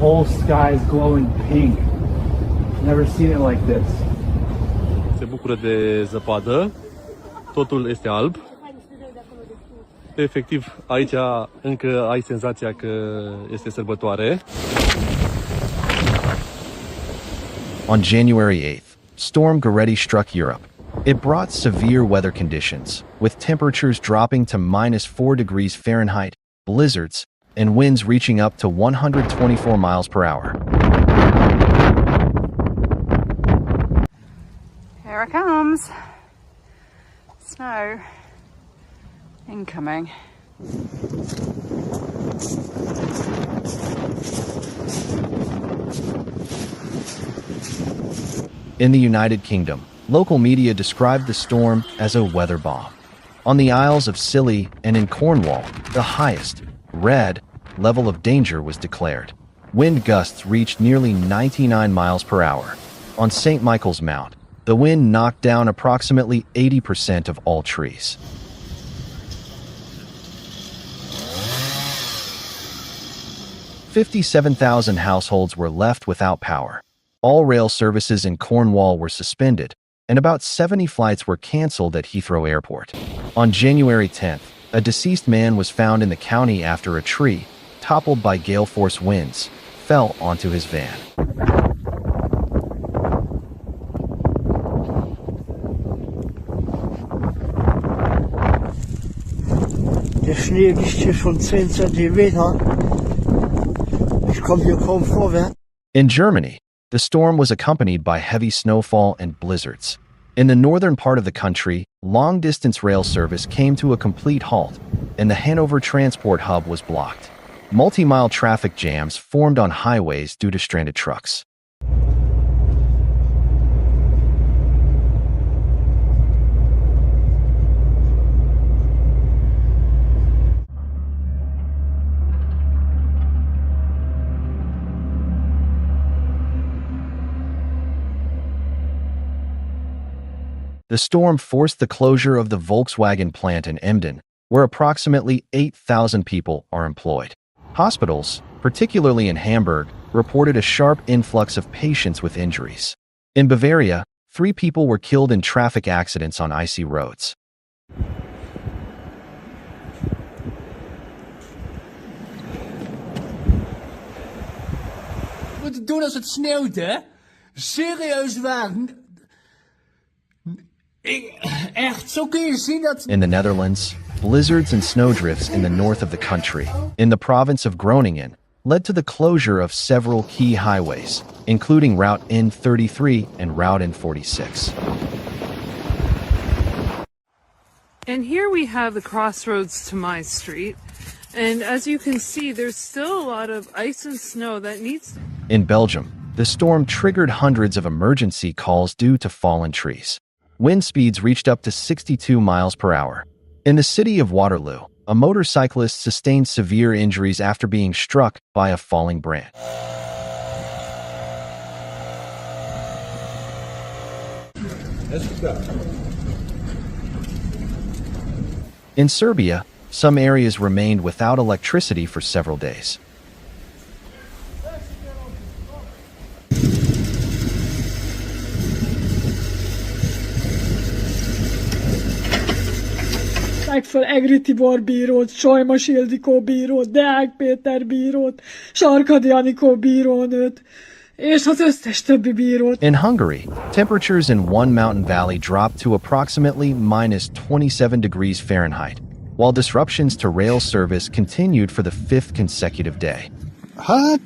whole sky is glowing pink. Never seen it like this. Se bucură de zăpadă. Totul este alb. Efectiv, aici încă ai senzația că este sărbătoare. On January 8th, Storm Goretti struck Europe. It brought severe weather conditions, with temperatures dropping to -4 degrees Fahrenheit, blizzards, and winds reaching up to 124 miles per hour. Here it comes. Snow incoming. In the United Kingdom, local media described the storm as a weather bomb. On the Isles of Scilly and in Cornwall, the highest, red, level of danger was declared. Wind gusts reached nearly 99 miles per hour. On St. Michael's Mount, the wind knocked down approximately 80% of all trees. $57,000 households were left without power. All rail services in Cornwall were suspended, and about 70 flights were canceled at Heathrow Airport. On January 10th, a deceased man was found in the county after a tree, toppled by gale-force winds, fell onto his van. Der Schnee liegt hier schon 10 Zentimeter. Ich komme hier kaum vorwärts. In Germany, the storm was accompanied by heavy snowfall and blizzards. In the northern part of the country, long-distance rail service came to a complete halt, and the Hanover transport hub was blocked. Multi-mile traffic jams formed on highways due to stranded trucks. The storm forced the closure of the Volkswagen plant in Emden, where approximately 8,000 people are employed. Hospitals, particularly in Hamburg, reported a sharp influx of patients with injuries. In Bavaria, 3 people were killed in traffic accidents on icy roads. Moeten doen als het sneeuwt, hè? Serieus waar. Echt, zo kun je zien dat... In the Netherlands, blizzards and snowdrifts in the north of the country, in the province of Groningen, led to the closure of several key highways, including Route N33 and Route N46. And here we have the crossroads to my street. And as you can see, there's still a lot of ice and snow that needs... In Belgium, the storm triggered hundreds of emergency calls due to fallen trees. Wind speeds reached up to 62 miles per hour. In the city of Waterloo, a motorcyclist sustained severe injuries after being struck by a falling branch. In Serbia, some areas remained without electricity for several days. Megfel Egri Tibor bírót, Sajmas Ildikó bírót, Deák Péter bírót, Sarkadi Anikó bírónőt, és az összes többi bírót. In Hungary, temperatures in one mountain valley dropped to approximately -27 degrees Fahrenheit, while disruptions to rail service continued for the 5th consecutive day. Hát,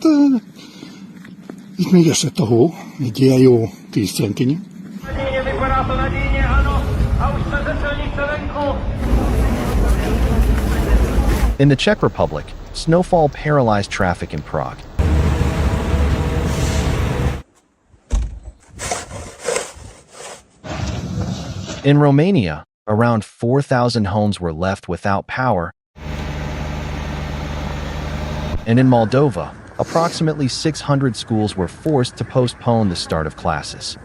itt még esett a hó, egy ilyen jó 10 centinyi. In the Czech Republic, snowfall paralyzed traffic in Prague. In Romania, around 4,000 homes were left without power. And in Moldova, approximately 600 schools were forced to postpone the start of classes.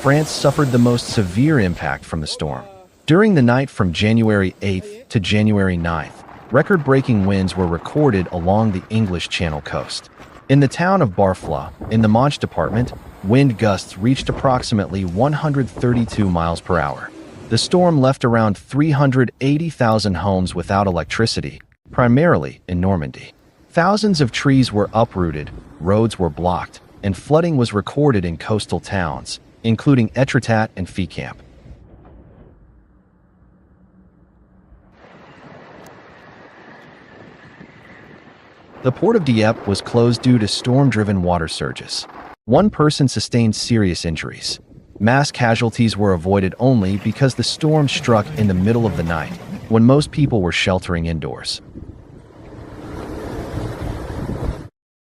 France suffered the most severe impact from the storm. During the night from January 8th to January 9th, record-breaking winds were recorded along the English Channel coast. In the town of Barfla, in the Manche department, wind gusts reached approximately 132 miles per hour. The storm left around 380,000 homes without electricity, primarily in Normandy. Thousands of trees were uprooted, roads were blocked, and flooding was recorded in coastal towns, including Etretat and Fécamp. The port of Dieppe was closed due to storm-driven water surges. One person sustained serious injuries. Mass casualties were avoided only because the storm struck in the middle of the night, when most people were sheltering indoors.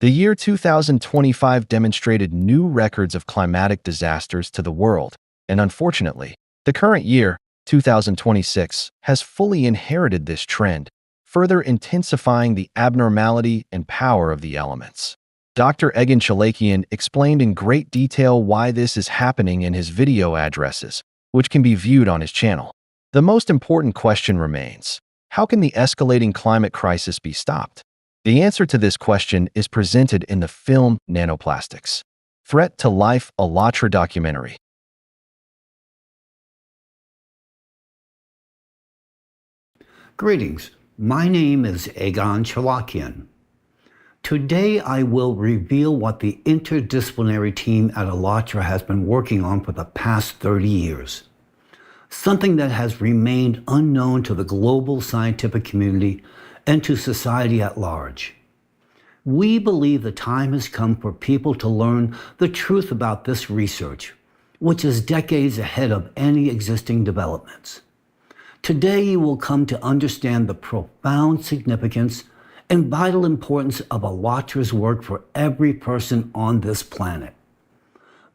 The year 2025 demonstrated new records of climatic disasters to the world, and unfortunately, the current year, 2026, has fully inherited this trend, further intensifying the abnormality and power of the elements. Dr. Egan Chalakian explained in great detail why this is happening in his video addresses, which can be viewed on his channel. The most important question remains: how can the escalating climate crisis be stopped? The answer to this question is presented in the film Nanoplastics: Threat to Life, a Latra documentary. Greetings, my name is Egan Chalakian. Today I will reveal what the interdisciplinary team at Alatra has been working on for the past 30 years. Something that has remained unknown to the global scientific community and to society at large. We believe the time has come for people to learn the truth about this research, which is decades ahead of any existing developments. Today you will come to understand the profound significance and vital importance of Alatra's work for every person on this planet.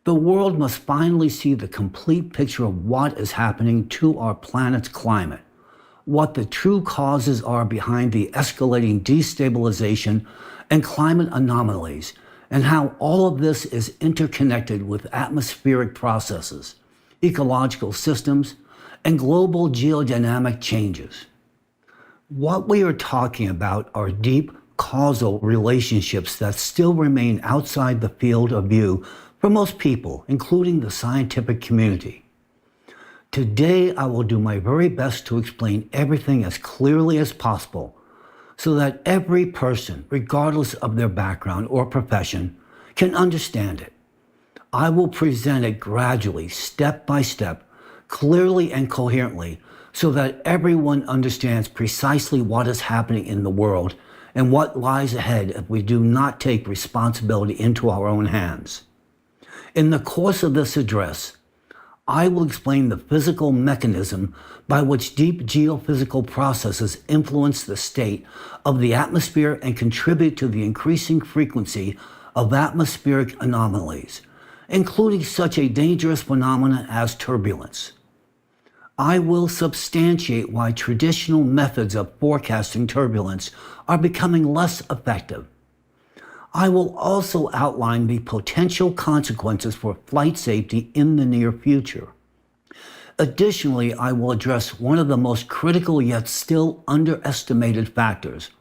The world must finally see the complete picture of what is happening to our planet's climate, what the true causes are behind the escalating destabilization and climate anomalies, and how all of this is interconnected with atmospheric processes, ecological systems, and global geodynamic changes. What we are talking about are deep causal relationships that still remain outside the field of view for most people, including the scientific community. Today, I will do my very best to explain everything as clearly as possible so that every person, regardless of their background or profession, can understand it. I will present it gradually, step by step, clearly and coherently, so that everyone understands precisely what is happening in the world and what lies ahead if we do not take responsibility into our own hands. In the course of this address, I will explain the physical mechanism by which deep geophysical processes influence the state of the atmosphere and contribute to the increasing frequency of atmospheric anomalies, including such a dangerous phenomenon as turbulence. I will substantiate why traditional methods of forecasting turbulence are becoming less effective. I will also outline the potential consequences for flight safety in the near future. Additionally, I will address one of the most critical yet still underestimated factors,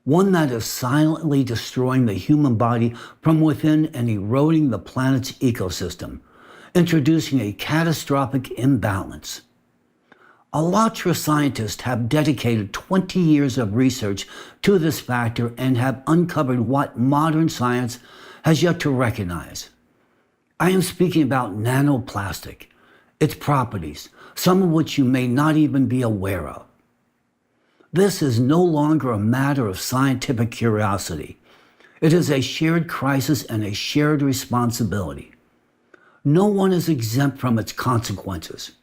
one that is silently destroying the human body from within and eroding the planet's ecosystem, introducing a catastrophic imbalance. Alatra scientists have dedicated 20 years of research to this factor and have uncovered what modern science has yet to recognize. I am speaking about nanoplastic, its properties, some of which you may not even be aware of. This is no longer a matter of scientific curiosity. It is a shared crisis and a shared responsibility. No one is exempt from its consequences.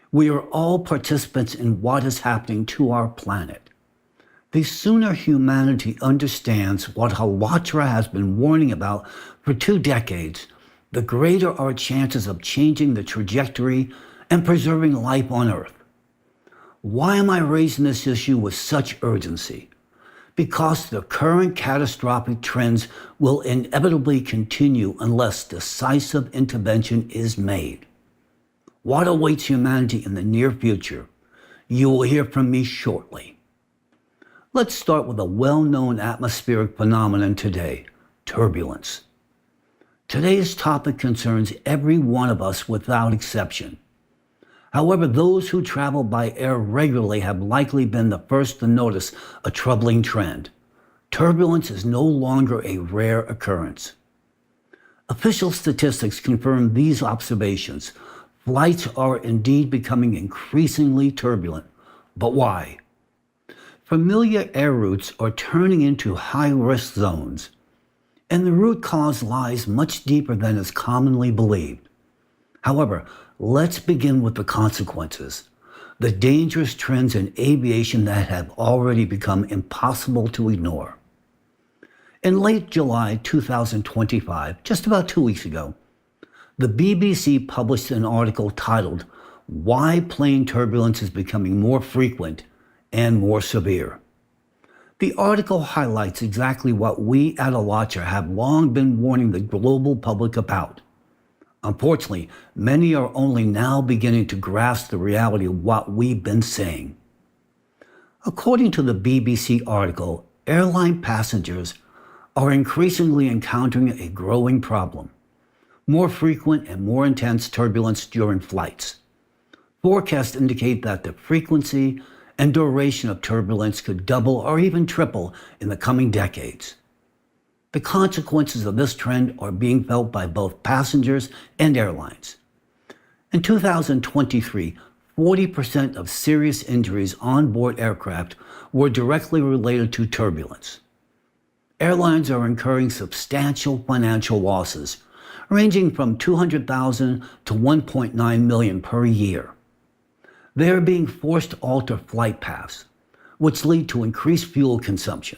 We are all participants in what is happening to our planet. The sooner humanity understands what Alatra has been warning about for 2 decades, the greater our chances of changing the trajectory and preserving life on Earth. Why am I raising this issue with such urgency? Because the current catastrophic trends will inevitably continue unless decisive intervention is made. what awaits humanity in the near future, you will hear from me shortly. Let's start with a well-known atmospheric phenomenon today, turbulence. Today's topic concerns every one of us without exception. However, those who travel by air regularly have likely been the first to notice a troubling trend. Turbulence is no longer a rare occurrence. Official statistics confirm these observations. Flights are indeed becoming increasingly turbulent. But why? Familiar air routes are turning into high-risk zones, and the root cause lies much deeper than is commonly believed. However, let's begin with the consequences, the dangerous trends in aviation that have already become impossible to ignore. In late July 2025, just about 2 weeks ago, the BBC published an article titled, "Why Plane Turbulence is Becoming More Frequent and More Severe." The article highlights exactly what we at Alatra have long been warning the global public about. Unfortunately, many are only now beginning to grasp the reality of what we've been saying. According to the BBC article, airline passengers are increasingly encountering a growing problem: more frequent and more intense turbulence during flights. Forecasts indicate that the frequency and duration of turbulence could double or even triple in the coming decades. The consequences of this trend are being felt by both passengers and airlines. In 2023, 40% of serious injuries on board aircraft were directly related to turbulence. Airlines are incurring substantial financial losses, ranging from $200,000 to $1.9 million per year. They are being forced to alter flight paths, which lead to increased fuel consumption.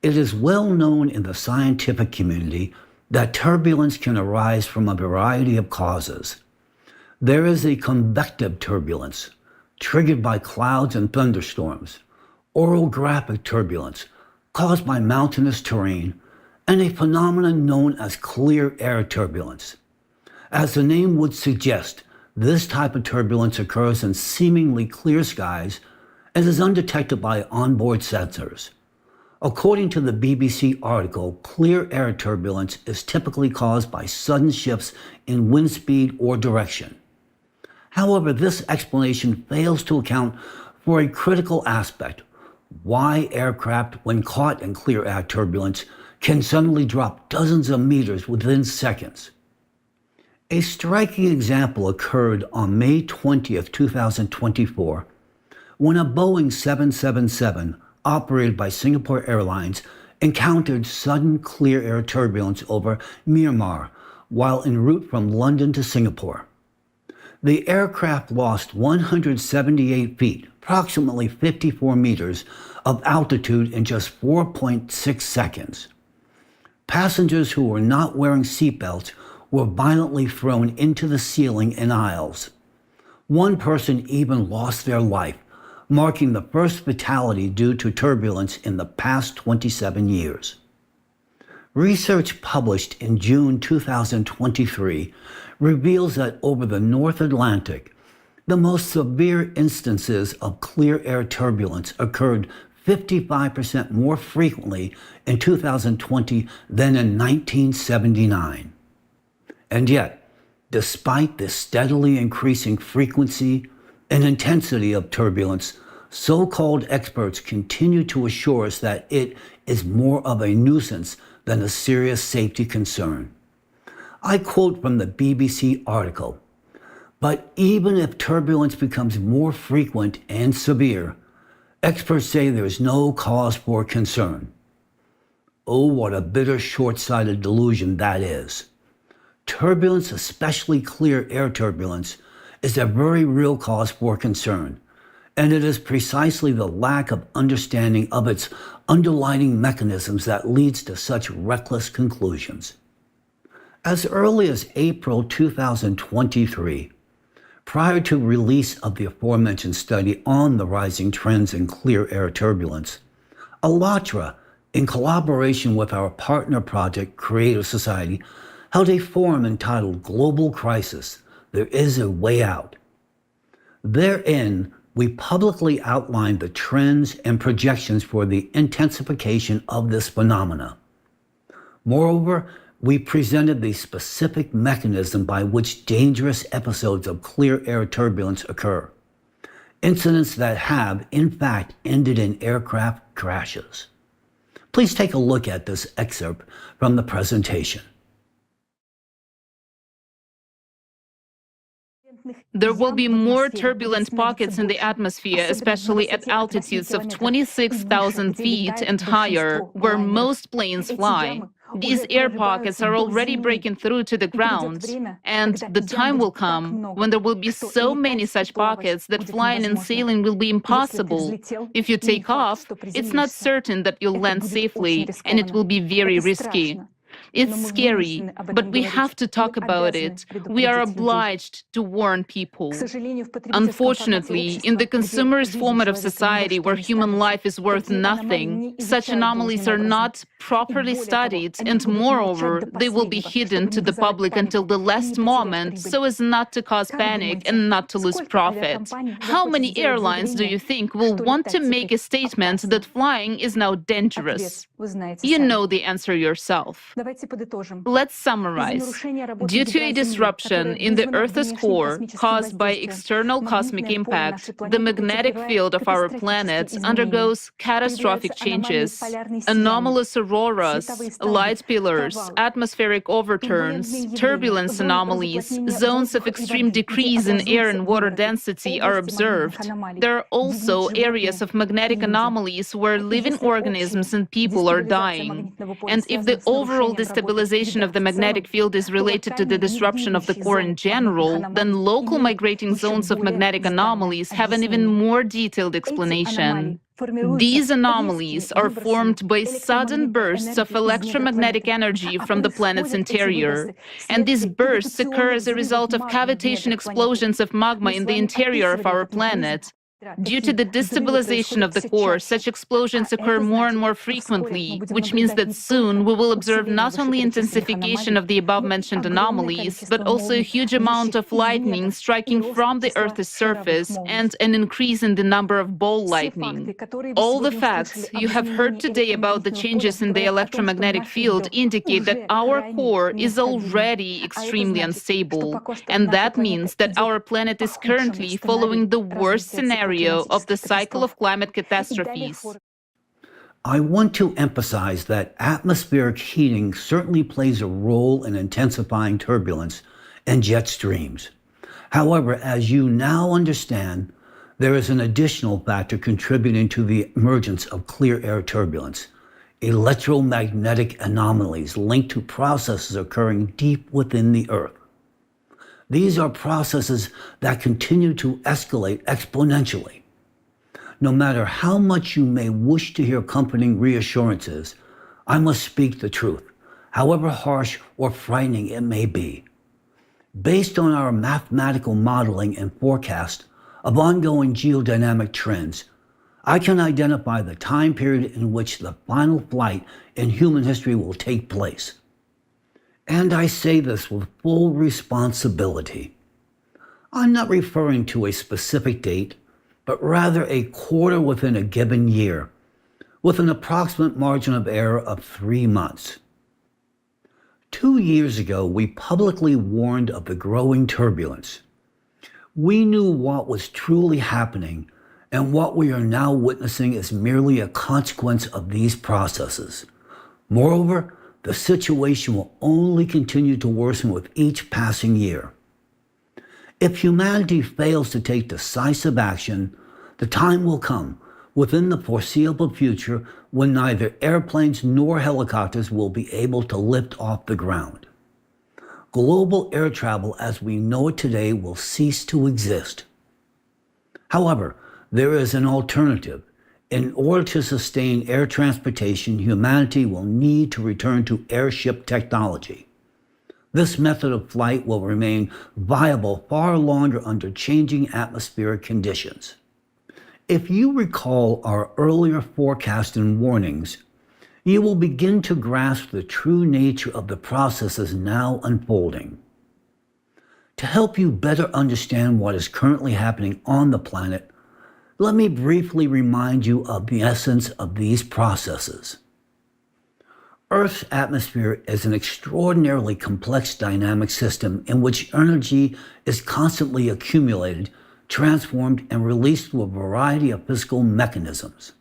It is well known in the scientific community that turbulence can arise from a variety of causes. There is a convective turbulence, triggered by clouds and thunderstorms, orographic turbulence, caused by mountainous terrain, and a phenomenon known as clear air turbulence. As the name would suggest, this type of turbulence occurs in seemingly clear skies and is undetected by onboard sensors. According to the BBC article, clear air turbulence is typically caused by sudden shifts in wind speed or direction. However, this explanation fails to account for a critical aspect: why aircraft, when caught in clear air turbulence, can suddenly drop dozens of meters within seconds. A striking example occurred on May 20th, 2024, when a Boeing 777 operated by Singapore Airlines encountered sudden clear air turbulence over Myanmar while en route from London to Singapore. The aircraft lost 178 feet, approximately 54 meters, of altitude in just 4.6 seconds. Passengers who were not wearing seatbelts were violently thrown into the ceiling and aisles. One person even lost their life, marking the first fatality due to turbulence in the past 27 years. Research published in June 2023 reveals that over the North Atlantic, the most severe instances of clear air turbulence occurred 55% more frequently in 2020 than in 1979. And yet, despite the steadily increasing frequency and intensity of turbulence, so-called experts continue to assure us that it is more of a nuisance than a serious safety concern. I quote from the BBC article, "But even if turbulence becomes more frequent and severe, experts say there is no cause for concern." Oh, what a bitter, short-sighted delusion that is. Turbulence, especially clear air turbulence, is a very real cause for concern, and it is precisely the lack of understanding of its underlying mechanisms that leads to such reckless conclusions. As early as April 2023, prior to release of the aforementioned study on the rising trends in clear air turbulence, Alatra, in collaboration with our partner project, Creative Society, held a forum entitled Global Crisis, there is a way out. Therein, we publicly outlined the trends and projections for the intensification of this phenomena. Moreover, we presented the specific mechanism by which dangerous episodes of clear air turbulence occur, incidents that have, in fact, ended in aircraft crashes. Please take a look at this excerpt from the presentation. There will be more turbulent pockets in the atmosphere, especially at altitudes of 26,000 feet and higher, where most planes fly. These air pockets are already breaking through to the ground, and the time will come when there will be so many such pockets that flying and sailing will be impossible. If you take off, it's not certain that you'll land safely, and it will be very risky. It's scary, but we have to talk about it. We are obliged to warn people. Unfortunately, in the consumerist format of society where human life is worth nothing, such anomalies are not properly studied, and moreover, they will be hidden to the public until the last moment so as not to cause panic and not to lose profit. How many airlines do you think will want to make a statement that flying is now dangerous? You know the answer yourself. Let's summarize. Due to a disruption in the Earth's core caused by external cosmic impact, the magnetic field of our planet undergoes catastrophic changes. Anomalous auroras, light pillars, atmospheric overturns, turbulence anomalies, zones of extreme decrease in air and water density are observed. There are also areas of magnetic anomalies where living organisms and people are dying. And if the overall destabilization of the magnetic field is related to the disruption of the core in general, then local migrating zones of magnetic anomalies have an even more detailed explanation. These anomalies are formed by sudden bursts of electromagnetic energy from the planet's interior. And these bursts occur as a result of cavitation explosions of magma in the interior of our planet. Due to the destabilization of the core, such explosions occur more and more frequently, which means that soon we will observe not only intensification of the above-mentioned anomalies, but also a huge amount of lightning striking from the Earth's surface and an increase in the number of ball lightning. All the facts you have heard today about the changes in the electromagnetic field indicate that our core is already extremely unstable, and that means that our planet is currently following the worst scenario of the cycle of climate catastrophes. I want to emphasize that atmospheric heating certainly plays a role in intensifying turbulence and jet streams. However, as you now understand, there is an additional factor contributing to the emergence of clear air turbulence: electromagnetic anomalies linked to processes occurring deep within the Earth. These are processes that continue to escalate exponentially. No matter how much you may wish to hear comforting reassurances, I must speak the truth, however harsh or frightening it may be. Based on our mathematical modeling and forecast of ongoing geodynamic trends, I can identify the time period in which the final flight in human history will take place. And I say this with full responsibility. I'm not referring to a specific date, but rather a quarter within a given year, with an approximate margin of error of 3 months. 2 years ago, we publicly warned of the growing turbulence. We knew what was truly happening, and what we are now witnessing is merely a consequence of these processes. Moreover, the situation will only continue to worsen with each passing year. If humanity fails to take decisive action, the time will come within the foreseeable future when neither airplanes nor helicopters will be able to lift off the ground. Global air travel as we know it today will cease to exist. However, there is an alternative. In order to sustain air transportation, humanity will need to return to airship technology. This method of flight will remain viable far longer under changing atmospheric conditions. If you recall our earlier forecast and warnings, you will begin to grasp the true nature of the processes now unfolding. To help you better understand what is currently happening on the planet, let me briefly remind you of the essence of these processes. Earth's atmosphere is an extraordinarily complex dynamic system in which energy is constantly accumulated, transformed, and released through a variety of physical mechanisms.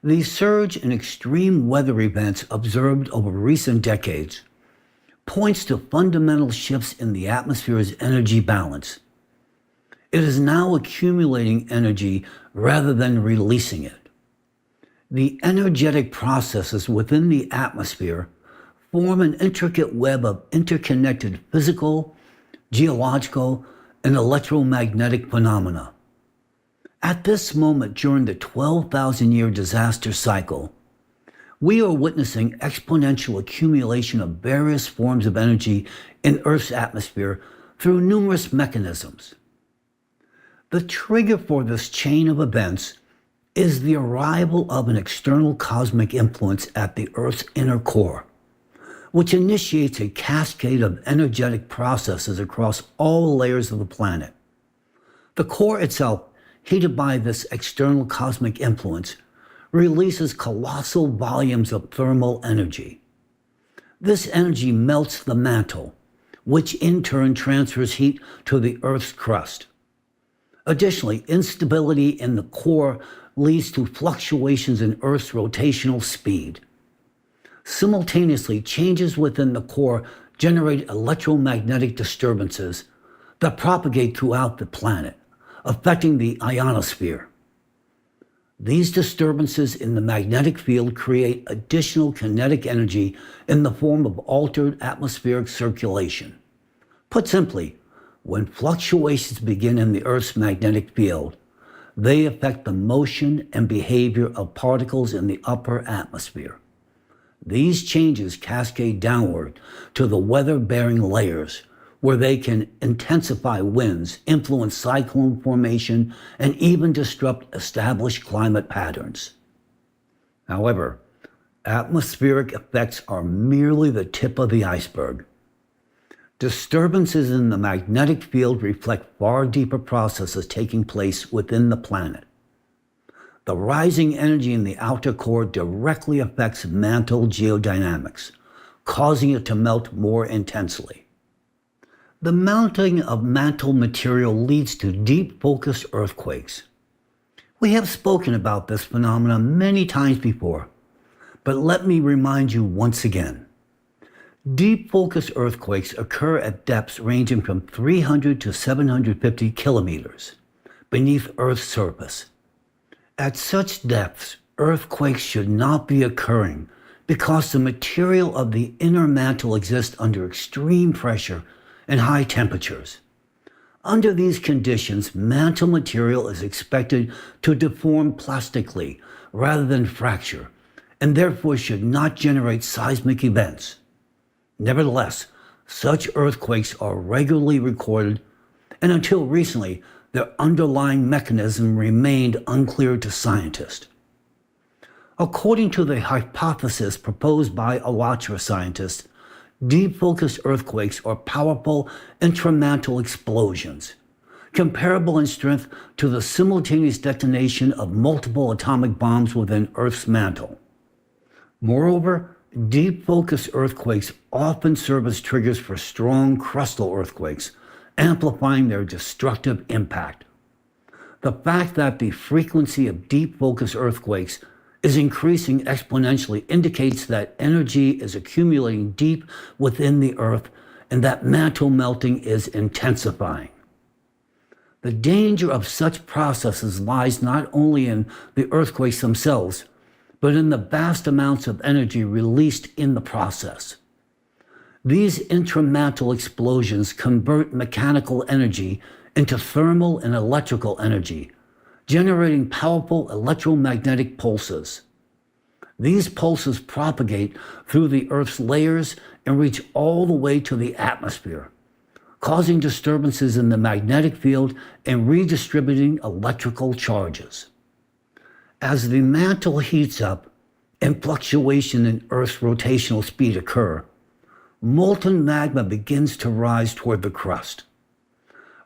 The surge in extreme weather events observed over recent decades points to fundamental shifts in the atmosphere's energy balance. It is now accumulating energy rather than releasing it. The energetic processes within the atmosphere form an intricate web of interconnected physical, geological, and electromagnetic phenomena. At this moment during the 12,000-year disaster cycle, we are witnessing exponential accumulation of various forms of energy in Earth's atmosphere through numerous mechanisms. The trigger for this chain of events is the arrival of an external cosmic influence at the Earth's inner core, which initiates a cascade of energetic processes across all layers of the planet. The core itself, heated by this external cosmic influence, releases colossal volumes of thermal energy. This energy melts the mantle, which in turn transfers heat to the Earth's crust. Additionally, instability in the core leads to fluctuations in Earth's rotational speed. Simultaneously, changes within the core generate electromagnetic disturbances that propagate throughout the planet, affecting the ionosphere. These disturbances in the magnetic field create additional kinetic energy in the form of altered atmospheric circulation. Put simply, when fluctuations begin in the Earth's magnetic field, they affect the motion and behavior of particles in the upper atmosphere. These changes cascade downward to the weather-bearing layers, where they can intensify winds, influence cyclone formation, and even disrupt established climate patterns. However, atmospheric effects are merely the tip of the iceberg. Disturbances in the magnetic field reflect far deeper processes taking place within the planet. The rising energy in the outer core directly affects mantle geodynamics, causing it to melt more intensely. The melting of mantle material leads to deep focus earthquakes. We have spoken about this phenomenon many times before, but let me remind you once again. Deep focus earthquakes occur at depths ranging from 300 to 750 kilometers beneath Earth's surface. At such depths, earthquakes should not be occurring because the material of the inner mantle exists under extreme pressure and high temperatures. Under these conditions, mantle material is expected to deform plastically rather than fracture, and therefore should not generate seismic events. Nevertheless, such earthquakes are regularly recorded, and until recently, their underlying mechanism remained unclear to scientists. According to the hypothesis proposed by Alatra scientists, deep focus earthquakes are powerful intramantle explosions, comparable in strength to the simultaneous detonation of multiple atomic bombs within Earth's mantle. Moreover, deep focus earthquakes often serve as triggers for strong crustal earthquakes, amplifying their destructive impact. The fact that the frequency of deep focus earthquakes is increasing exponentially indicates that energy is accumulating deep within the Earth and that mantle melting is intensifying. The danger of such processes lies not only in the earthquakes themselves, but in the vast amounts of energy released in the process. These intramantle explosions convert mechanical energy into thermal and electrical energy, generating powerful electromagnetic pulses. These pulses propagate through the Earth's layers and reach all the way to the atmosphere, causing disturbances in the magnetic field and redistributing electrical charges. As the mantle heats up and fluctuation in Earth's rotational speed occur, molten magma begins to rise toward the crust.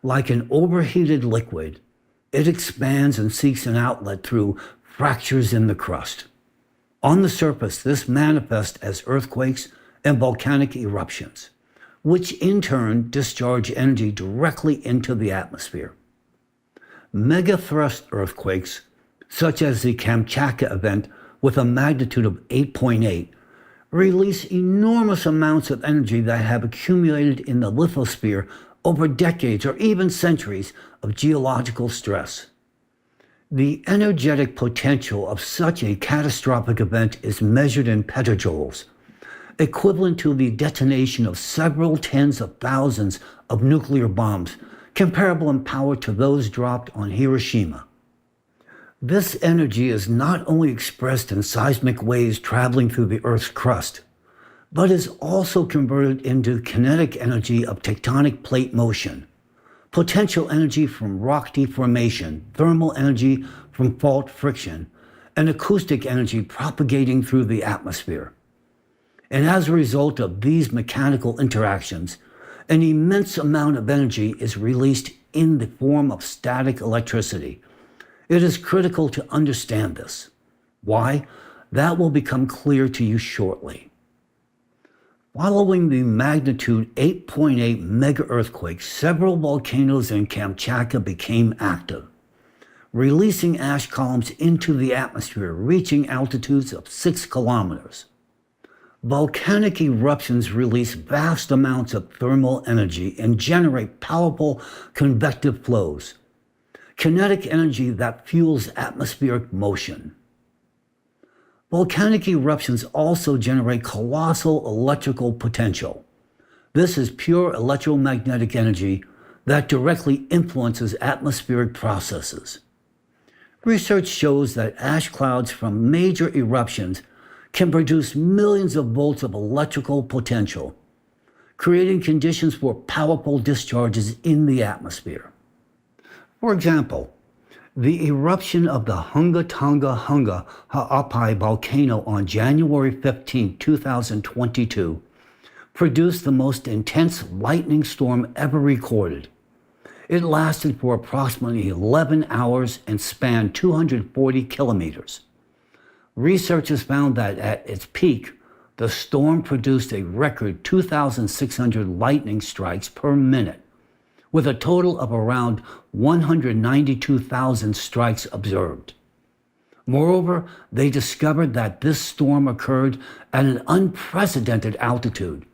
Like an overheated liquid, it expands and seeks an outlet through fractures in the crust. On the surface, this manifests as earthquakes and volcanic eruptions, which in turn discharge energy directly into the atmosphere. Megathrust earthquakes, such as the Kamchatka event with a magnitude of 8.8, release enormous amounts of energy that have accumulated in the lithosphere over decades or even centuries of geological stress. The energetic potential of such a catastrophic event is measured in petajoules, equivalent to the detonation of several tens of thousands of nuclear bombs, comparable in power to those dropped on Hiroshima. This energy is not only expressed in seismic waves traveling through the Earth's crust, but is also converted into kinetic energy of tectonic plate motion, potential energy from rock deformation, thermal energy from fault friction, and acoustic energy propagating through the atmosphere. And as a result of these mechanical interactions, an immense amount of energy is released in the form of static electricity. It is critical to understand this. Why? That will become clear to you shortly. Following the magnitude 8.8 mega earthquake, several volcanoes in Kamchatka became active, releasing ash columns into the atmosphere, reaching altitudes of 6 kilometers. Volcanic eruptions release vast amounts of thermal energy and generate powerful convective flows, kinetic energy that fuels atmospheric motion. Volcanic eruptions also generate colossal electrical potential. This is pure electromagnetic energy that directly influences atmospheric processes. Research shows that ash clouds from major eruptions can produce millions of volts of electrical potential, creating conditions for powerful discharges in the atmosphere. For example, the eruption of the Hunga Tonga Hunga Ha'apai volcano on January 15, 2022, produced the most intense lightning storm ever recorded. It lasted for approximately 11 hours and spanned 240 kilometers. Researchers found that at its peak, the storm produced a record 2,600 lightning strikes per minute, with a total of around 192,000 strikes observed. Moreover, they discovered that this storm occurred at an unprecedented altitude,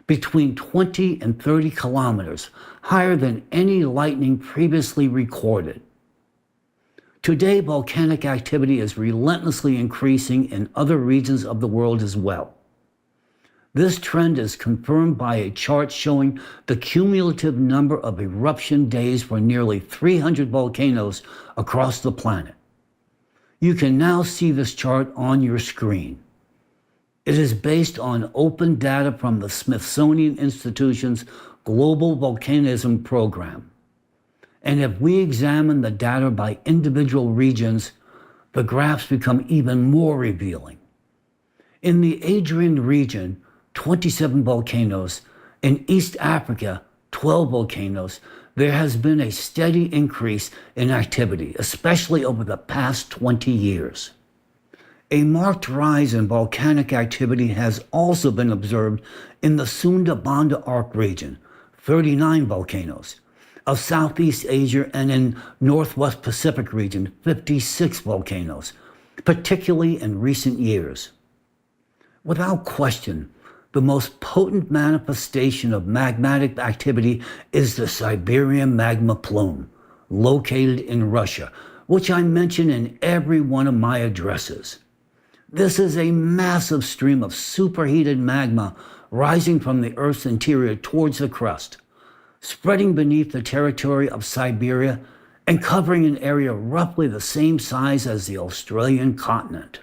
between 20 and 30 kilometers, higher than any lightning previously recorded. Today, volcanic activity is relentlessly increasing in other regions of the world as well. This trend is confirmed by a chart showing the cumulative number of eruption days for nearly 300 volcanoes across the planet. You can now see this chart on your screen. It is based on open data from the Smithsonian Institution's Global Volcanism Program. And if we examine the data by individual regions, the graphs become even more revealing. In the Adrian region, 27 volcanoes. In East Africa, 12 volcanoes. There has been a steady increase in activity, especially over the past 20 years. A marked rise in volcanic activity has also been observed in the Sunda Banda Arc region, 39 volcanoes, of Southeast Asia, and in Northwest Pacific region, 56 volcanoes, particularly in recent years. Without question, the most potent manifestation of magmatic activity is the Siberian magma plume, located in Russia, which I mention in every one of my addresses. This is a massive stream of superheated magma rising from the Earth's interior towards the crust, spreading beneath the territory of Siberia and covering an area roughly the same size as the Australian continent.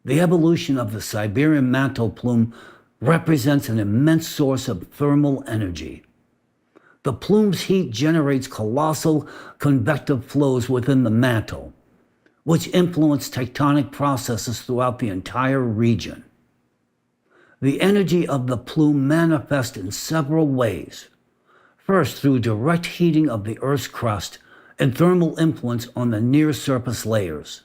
The evolution of the Siberian mantle plume represents an immense source of thermal energy. The plume's heat generates colossal convective flows within the mantle, which influence tectonic processes throughout the entire region. The energy of the plume manifests in several ways. First, through direct heating of the Earth's crust and thermal influence on the near-surface layers.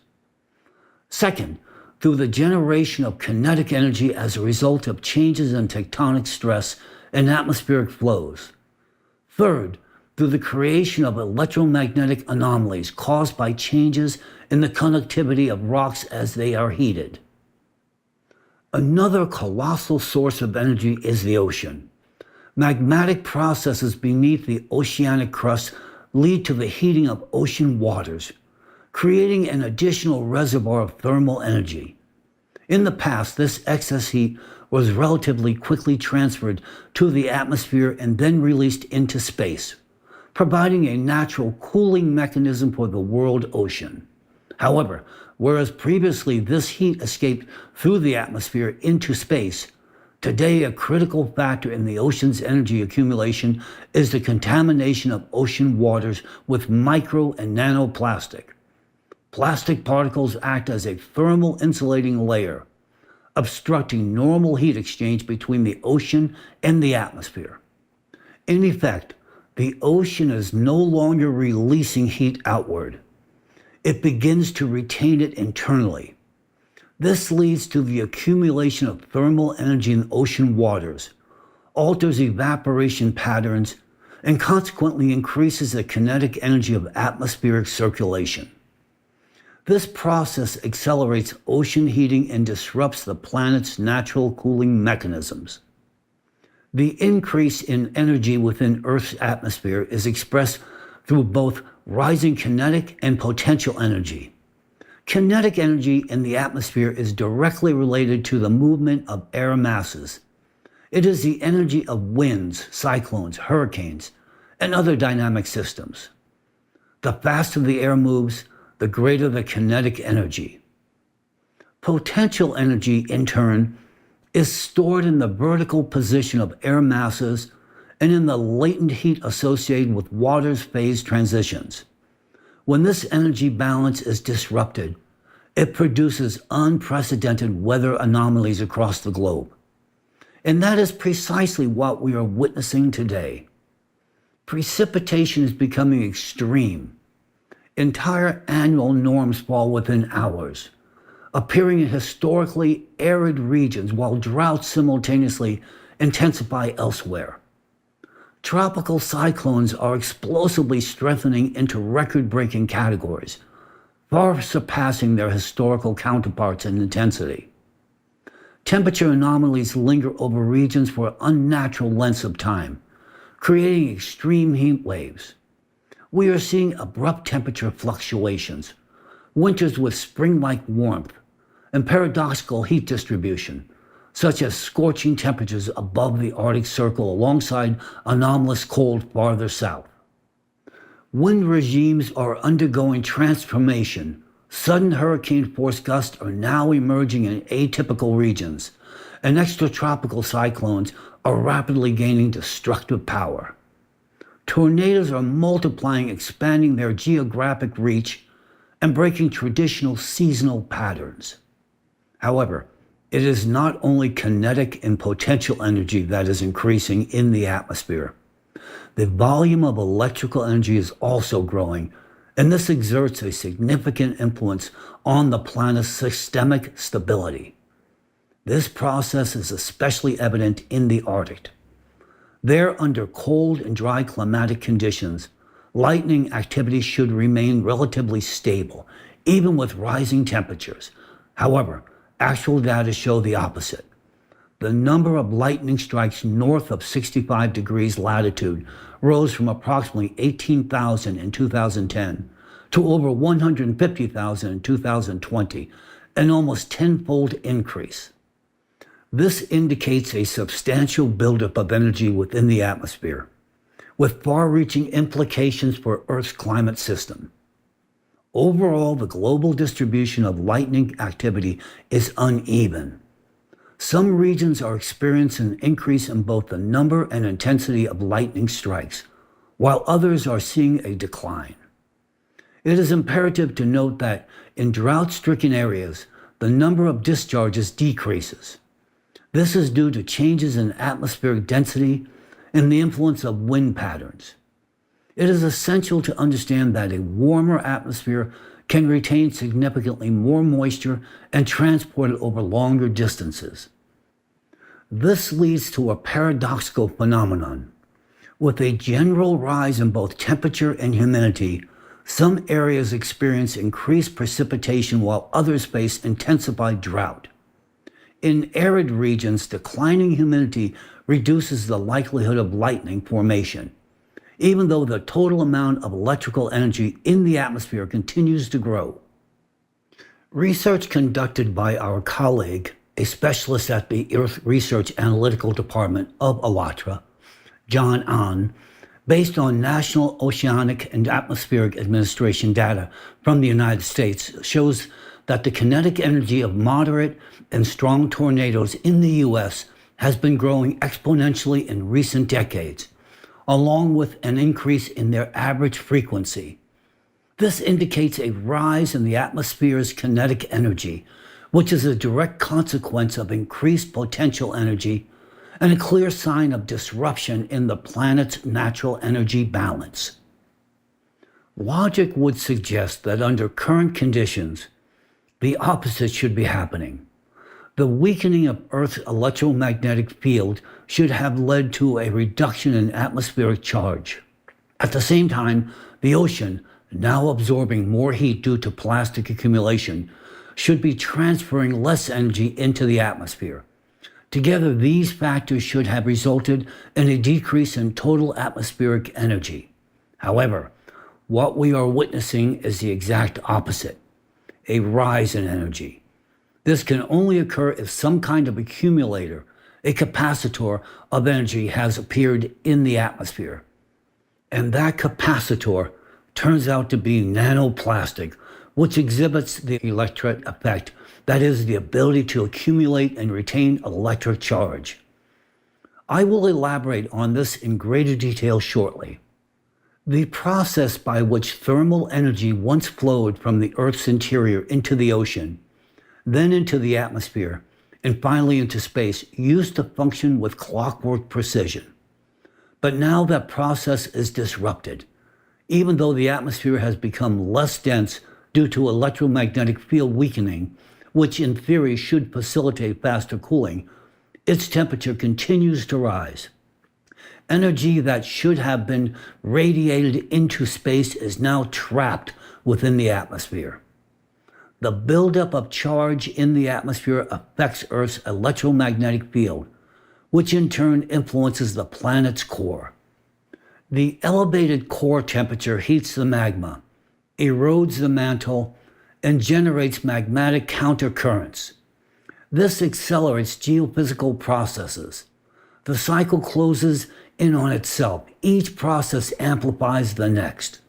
Second, through the generation of kinetic energy as a result of changes in tectonic stress and atmospheric flows. Third, through the creation of electromagnetic anomalies caused by changes in the conductivity of rocks as they are heated. Another colossal source of energy is the ocean. Magmatic processes beneath the oceanic crust lead to the heating of ocean waters, creating an additional reservoir of thermal energy. In the past, this excess heat was relatively quickly transferred to the atmosphere and then released into space, providing a natural cooling mechanism for the world ocean. However, whereas previously this heat escaped through the atmosphere into space, today a critical factor in the ocean's energy accumulation is the contamination of ocean waters with micro and nanoplastic. Plastic particles act as a thermal insulating layer, obstructing normal heat exchange between the ocean and the atmosphere. In effect, the ocean is no longer releasing heat outward. It begins to retain it internally. This leads to the accumulation of thermal energy in ocean waters, alters evaporation patterns, and consequently increases the kinetic energy of atmospheric circulation. This process accelerates ocean heating and disrupts the planet's natural cooling mechanisms. The increase in energy within Earth's atmosphere is expressed through both rising kinetic and potential energy. Kinetic energy in the atmosphere is directly related to the movement of air masses. It is the energy of winds, cyclones, hurricanes, and other dynamic systems. The faster the air moves, the greater the kinetic energy. Potential energy, in turn, is stored in the vertical position of air masses and in the latent heat associated with water's phase transitions. When this energy balance is disrupted, it produces unprecedented weather anomalies across the globe. And that is precisely what we are witnessing today. Precipitation is becoming extreme. Entire annual norms fall within hours, appearing in historically arid regions while droughts simultaneously intensify elsewhere. Tropical cyclones are explosively strengthening into record-breaking categories, far surpassing their historical counterparts in intensity. Temperature anomalies linger over regions for unnatural lengths of time, creating extreme heat waves. We are seeing abrupt temperature fluctuations, winters with spring-like warmth, and paradoxical heat distribution, such as scorching temperatures above the Arctic Circle alongside anomalous cold farther south. Wind regimes are undergoing transformation. Sudden hurricane-force gusts are now emerging in atypical regions, and extratropical cyclones are rapidly gaining destructive power. Tornadoes are multiplying, expanding their geographic reach and breaking traditional seasonal patterns. However, it is not only kinetic and potential energy that is increasing in the atmosphere. The volume of electrical energy is also growing, and this exerts a significant influence on the planet's systemic stability. This process is especially evident in the Arctic. There, under cold and dry climatic conditions, lightning activity should remain relatively stable, even with rising temperatures. However, actual data show the opposite. The number of lightning strikes north of 65 degrees latitude rose from approximately 18,000 in 2010 to over 150,000 in 2020, an almost tenfold increase. This indicates a substantial buildup of energy within the atmosphere, with far-reaching implications for Earth's climate system. Overall, the global distribution of lightning activity is uneven. Some regions are experiencing an increase in both the number and intensity of lightning strikes, while others are seeing a decline. It is imperative to note that in drought-stricken areas, the number of discharges decreases. This is due to changes in atmospheric density and the influence of wind patterns. It is essential to understand that a warmer atmosphere can retain significantly more moisture and transport it over longer distances. This leads to a paradoxical phenomenon. With a general rise in both temperature and humidity, some areas experience increased precipitation while others face intensified drought. In arid regions, declining humidity reduces the likelihood of lightning formation, even though the total amount of electrical energy in the atmosphere continues to grow. Research conducted by our colleague, a specialist at the Earth Research Analytical Department of ALATRA, John Ahn, based on National Oceanic and Atmospheric Administration data from the United States, shows that the kinetic energy of moderate and strong tornadoes in the U.S. has been growing exponentially in recent decades, along with an increase in their average frequency. This indicates a rise in the atmosphere's kinetic energy, which is a direct consequence of increased potential energy and a clear sign of disruption in the planet's natural energy balance. Logic would suggest that under current conditions, the opposite should be happening. The weakening of Earth's electromagnetic field should have led to a reduction in atmospheric charge. At the same time, the ocean, now absorbing more heat due to plastic accumulation, should be transferring less energy into the atmosphere. Together, these factors should have resulted in a decrease in total atmospheric energy. However, what we are witnessing is the exact opposite, a rise in energy. This can only occur if some kind of accumulator, a capacitor of energy, has appeared in the atmosphere. And that capacitor turns out to be nanoplastic, which exhibits the electret effect, that is, the ability to accumulate and retain electric charge. I will elaborate on this in greater detail shortly. The process by which thermal energy once flowed from the Earth's interior into the ocean, then into the atmosphere, and finally into space, used to function with clockwork precision. But now that process is disrupted. Even though the atmosphere has become less dense due to electromagnetic field weakening, which in theory should facilitate faster cooling, its temperature continues to rise. Energy that should have been radiated into space is now trapped within the atmosphere. The buildup of charge in the atmosphere affects Earth's electromagnetic field, which in turn influences the planet's core. The elevated core temperature heats the magma, erodes the mantle, and generates magmatic countercurrents. This accelerates geophysical processes. The cycle closes in on itself. Each process amplifies the next.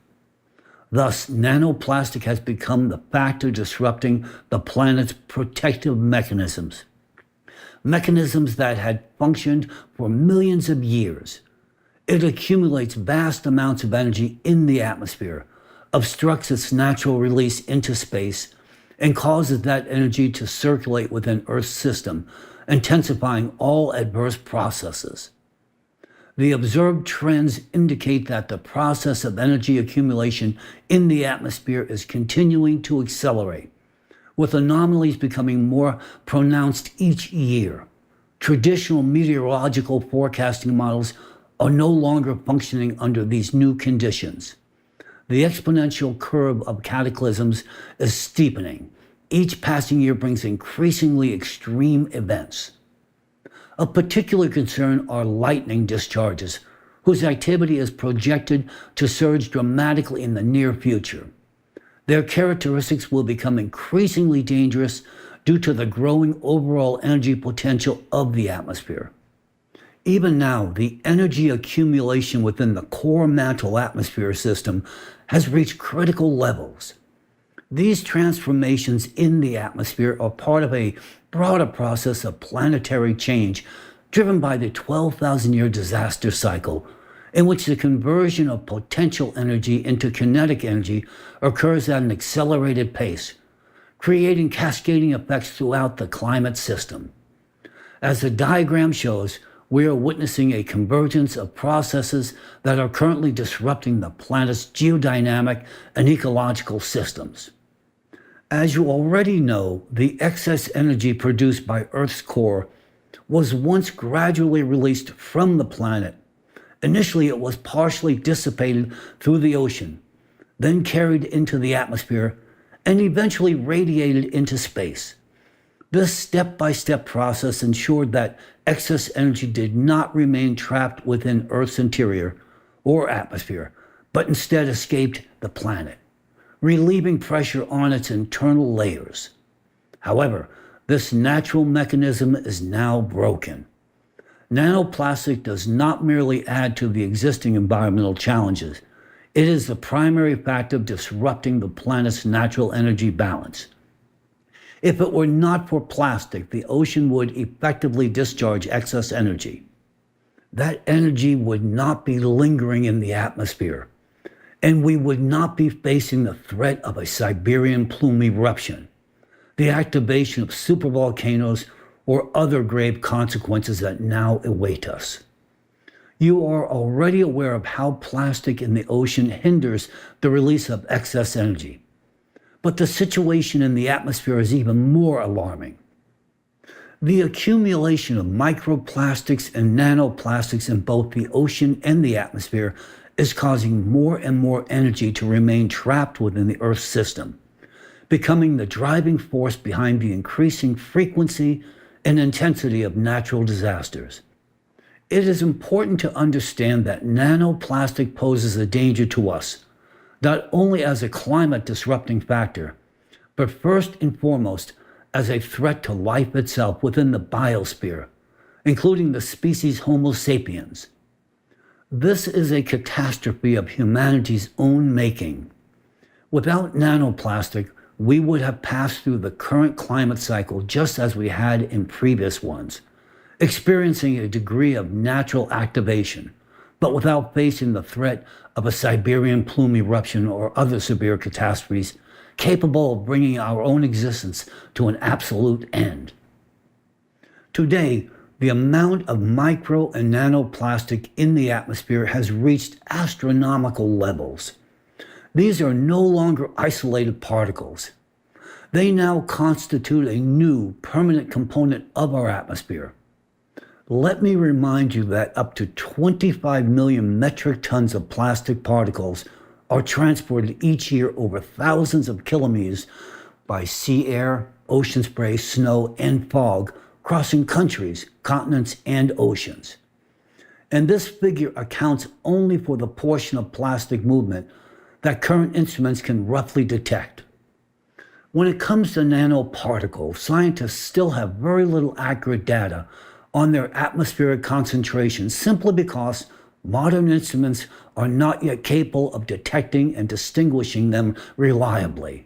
Thus, nanoplastic has become the factor disrupting the planet's protective mechanisms. Mechanisms that had functioned for millions of years. It accumulates vast amounts of energy in the atmosphere, obstructs its natural release into space, and causes that energy to circulate within Earth's system, intensifying all adverse processes. The observed trends indicate that the process of energy accumulation in the atmosphere is continuing to accelerate, with anomalies becoming more pronounced each year. Traditional meteorological forecasting models are no longer functioning under these new conditions. The exponential curve of cataclysms is steepening. Each passing year brings increasingly extreme events. Of particular concern are lightning discharges, whose activity is projected to surge dramatically in the near future. Their characteristics will become increasingly dangerous due to the growing overall energy potential of the atmosphere. Even now, the energy accumulation within the core mantle atmosphere system has reached critical levels. These transformations in the atmosphere are part of a broader process of planetary change driven by the 12,000-year disaster cycle, in which the conversion of potential energy into kinetic energy occurs at an accelerated pace, creating cascading effects throughout the climate system. As the diagram shows, we are witnessing a convergence of processes that are currently disrupting the planet's geodynamic and ecological systems. As you already know, the excess energy produced by Earth's core was once gradually released from the planet. Initially, it was partially dissipated through the ocean, then carried into the atmosphere, and eventually radiated into space. This step-by-step process ensured that excess energy did not remain trapped within Earth's interior or atmosphere, but instead escaped the planet, relieving pressure on its internal layers. However, this natural mechanism is now broken. Nanoplastic does not merely add to the existing environmental challenges. It is the primary factor disrupting the planet's natural energy balance. If it were not for plastic, the ocean would effectively discharge excess energy. That energy would not be lingering in the atmosphere, and we would not be facing the threat of a Siberian plume eruption, the activation of supervolcanoes, or other grave consequences that now await us. You are already aware of how plastic in the ocean hinders the release of excess energy. But the situation in the atmosphere is even more alarming. The accumulation of microplastics and nanoplastics in both the ocean and the atmosphere is causing more and more energy to remain trapped within the Earth's system, becoming the driving force behind the increasing frequency and intensity of natural disasters. It is important to understand that nanoplastic poses a danger to us, not only as a climate disrupting factor, but first and foremost as a threat to life itself within the biosphere, including the species Homo sapiens. This is a catastrophe of humanity's own making. Without nanoplastic, we would have passed through the current climate cycle just as we had in previous ones, experiencing a degree of natural activation, but without facing the threat of a Siberian plume eruption or other severe catastrophes capable of bringing our own existence to an absolute end. Today, the amount of micro and nanoplastic in the atmosphere has reached astronomical levels. These are no longer isolated particles. They now constitute a new permanent component of our atmosphere. Let me remind you that up to 25 million metric tons of plastic particles are transported each year over thousands of kilometers by sea air, ocean spray, snow, and fog, crossing countries, continents, and oceans. And this figure accounts only for the portion of plastic movement that current instruments can roughly detect. When it comes to nanoparticles, scientists still have very little accurate data on their atmospheric concentration simply because modern instruments are not yet capable of detecting and distinguishing them reliably.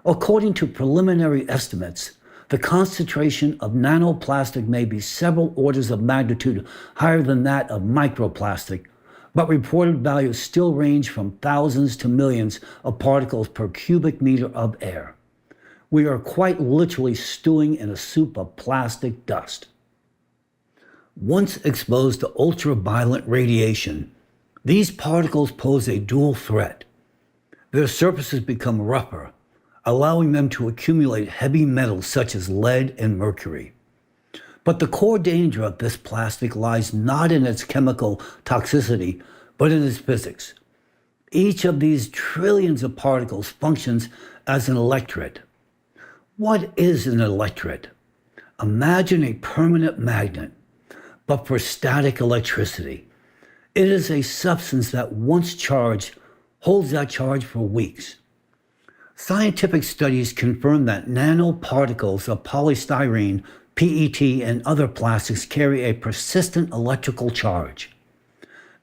According to preliminary estimates, the concentration of nanoplastic may be several orders of magnitude higher than that of microplastic, but reported values still range from thousands to millions of particles per cubic meter of air. We are quite literally stewing in a soup of plastic dust. Once exposed to ultraviolet radiation, these particles pose a dual threat. Their surfaces become rougher, allowing them to accumulate heavy metals such as lead and mercury. But the core danger of this plastic lies not in its chemical toxicity, but in its physics. Each of these trillions of particles functions as an electret. What is an electret? Imagine a permanent magnet, but for static electricity. It is a substance that once charged holds that charge for weeks. Scientific studies confirm that nanoparticles of polystyrene, PET, and other plastics carry a persistent electrical charge.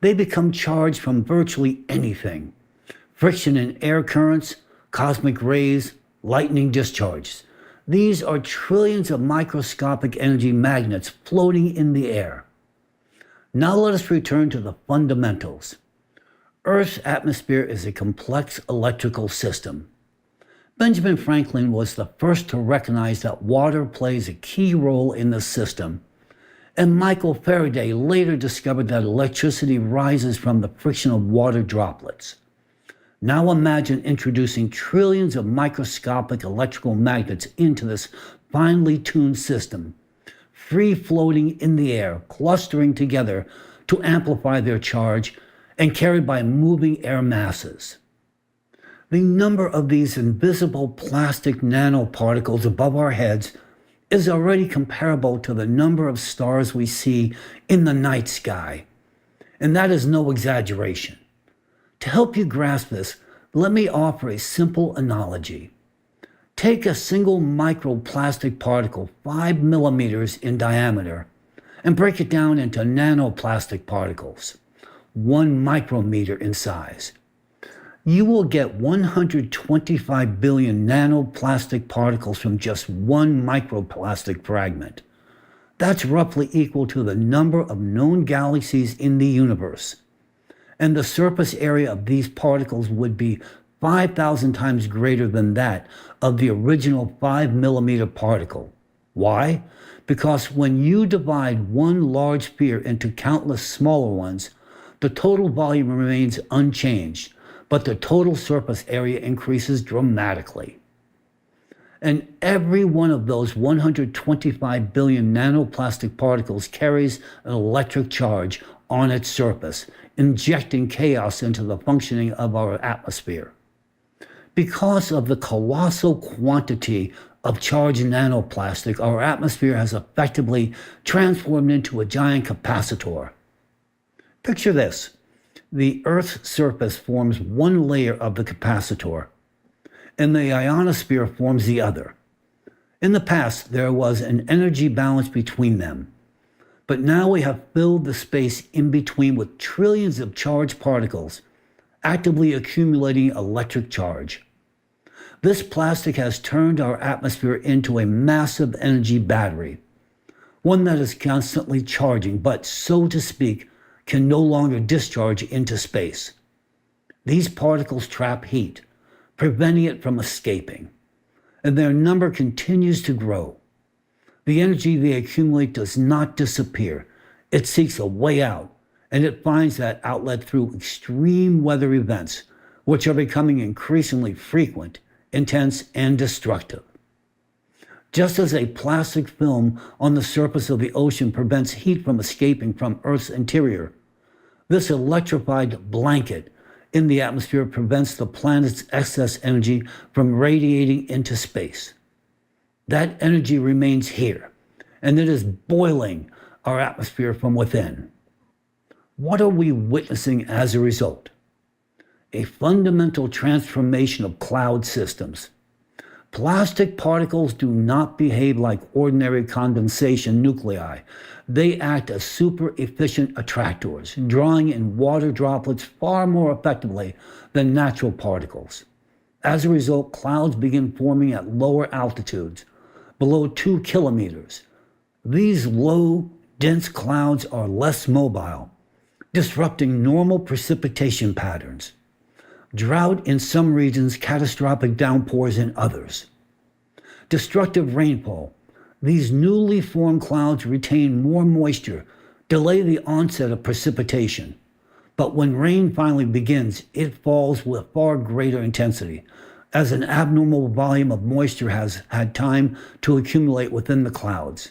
They become charged from virtually anything: friction in air currents, cosmic rays, lightning discharges. These are trillions of microscopic energy magnets floating in the air. Now let us return to the fundamentals. Earth's atmosphere is a complex electrical system. Benjamin Franklin was the first to recognize that water plays a key role in the system, And Michael Faraday later discovered that electricity rises from the friction of water droplets. Now imagine introducing trillions of microscopic electrical magnets into this finely tuned system, free floating in the air, clustering together to amplify their charge and carried by moving air masses. The number of these invisible plastic nanoparticles above our heads is already comparable to the number of stars we see in the night sky. And that is no exaggeration. To help you grasp this, let me offer a simple analogy. Take a single microplastic particle 5 millimeters in diameter and break it down into nanoplastic particles, 1 micrometer in size. You will get 125 billion nanoplastic particles from just one microplastic fragment. That's roughly equal to the number of known galaxies in the universe. And the surface area of these particles would be 5,000 times greater than that of the original 5 millimeter particle. Why? Because when you divide one large sphere into countless smaller ones, the total volume remains unchanged, but the total surface area increases dramatically. And every one of those 125 billion nanoplastic particles carries an electric charge on its surface, injecting chaos into the functioning of our atmosphere. Because of the colossal quantity of charged nanoplastic, our atmosphere has effectively transformed into a giant capacitor. Picture this. The Earth's surface forms one layer of the capacitor, and the ionosphere forms the other. In the past, there was an energy balance between them, but now we have filled the space in between with trillions of charged particles, actively accumulating electric charge. This plastic has turned our atmosphere into a massive energy battery, one that is constantly charging, but, so to speak, can no longer discharge into space. These particles trap heat, preventing it from escaping, and their number continues to grow. The energy they accumulate does not disappear. It seeks a way out, and it finds that outlet through extreme weather events, which are becoming increasingly frequent, intense, and destructive. Just as a plastic film on the surface of the ocean prevents heat from escaping from Earth's interior, this electrified blanket in the atmosphere prevents the planet's excess energy from radiating into space. That energy remains here, and it is boiling our atmosphere from within. What are we witnessing as a result? A fundamental transformation of cloud systems. Plastic particles do not behave like ordinary condensation nuclei. They act as super efficient attractors, drawing in water droplets far more effectively than natural particles. As a result, clouds begin forming at lower altitudes, below 2 kilometers. These low, dense clouds are less mobile, disrupting normal precipitation patterns. Drought in some regions, catastrophic downpours in others. Destructive rainfall. These newly formed clouds retain more moisture, delay the onset of precipitation. But when rain finally begins, it falls with far greater intensity, as an abnormal volume of moisture has had time to accumulate within the clouds.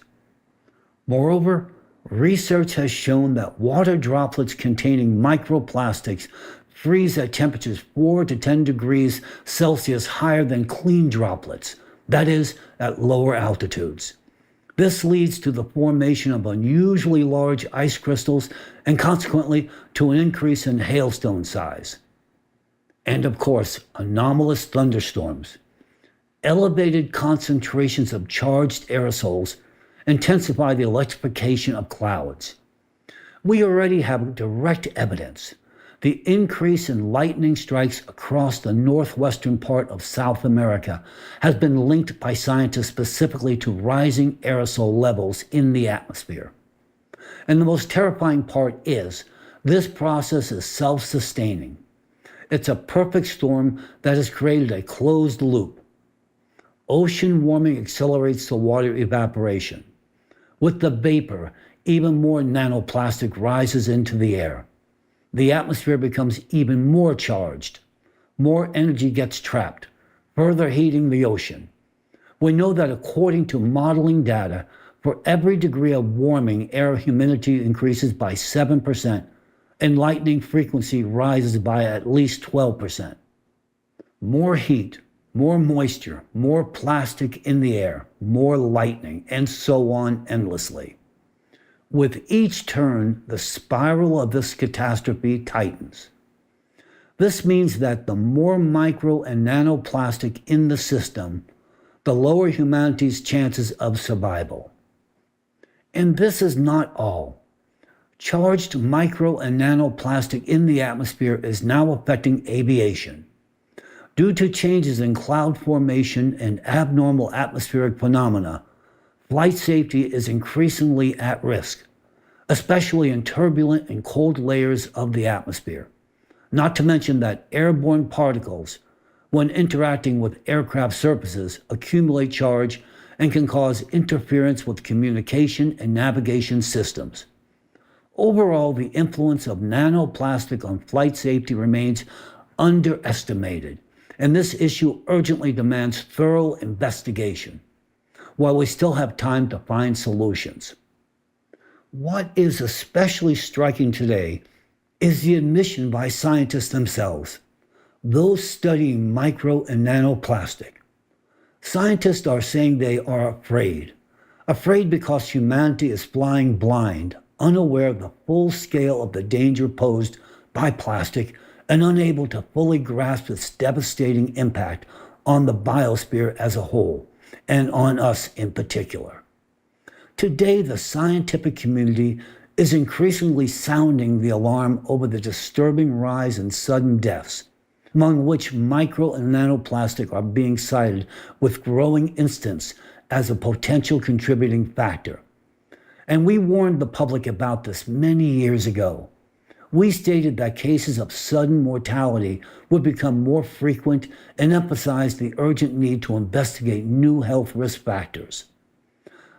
Moreover, research has shown that water droplets containing microplastics freeze at temperatures 4 to 10 degrees Celsius higher than clean droplets, that is, at lower altitudes. This leads to the formation of unusually large ice crystals and consequently to an increase in hailstone size. And of course, anomalous thunderstorms. Elevated concentrations of charged aerosols intensify the electrification of clouds. We already have direct evidence. The increase in lightning strikes across the northwestern part of South America has been linked by scientists specifically to rising aerosol levels in the atmosphere. And the most terrifying part is, this process is self-sustaining. It's a perfect storm that has created a closed loop. Ocean warming accelerates the water evaporation. With the vapor, even more nanoplastic rises into the air. The atmosphere becomes even more charged. More energy gets trapped, further heating the ocean. We know that according to modeling data, for every degree of warming, air humidity increases by 7%, and lightning frequency rises by at least 12%. More heat, more moisture, more plastic in the air, more lightning, and so on endlessly. With each turn, the spiral of this catastrophe tightens. This means that the more micro and nanoplastic in the system, the lower humanity's chances of survival. And this is not all. Charged micro and nanoplastic in the atmosphere is now affecting aviation. Due to changes in cloud formation and abnormal atmospheric phenomena, flight safety is increasingly at risk, especially in turbulent and cold layers of the atmosphere. Not to mention that airborne particles, when interacting with aircraft surfaces, accumulate charge and can cause interference with communication and navigation systems. Overall, the influence of nanoplastic on flight safety remains underestimated, and this issue urgently demands thorough investigation, while we still have time to find solutions. What is especially striking today is the admission by scientists themselves, those studying micro and nanoplastic. Scientists are saying they are afraid because humanity is flying blind, unaware of the full scale of the danger posed by plastic and unable to fully grasp its devastating impact on the biosphere as a whole, and on us in particular. Today, the scientific community is increasingly sounding the alarm over the disturbing rise in sudden deaths, among which micro and nanoplastic are being cited with growing instance as a potential contributing factor. And we warned the public about this many years ago. We stated that cases of sudden mortality would become more frequent and emphasized the urgent need to investigate new health risk factors.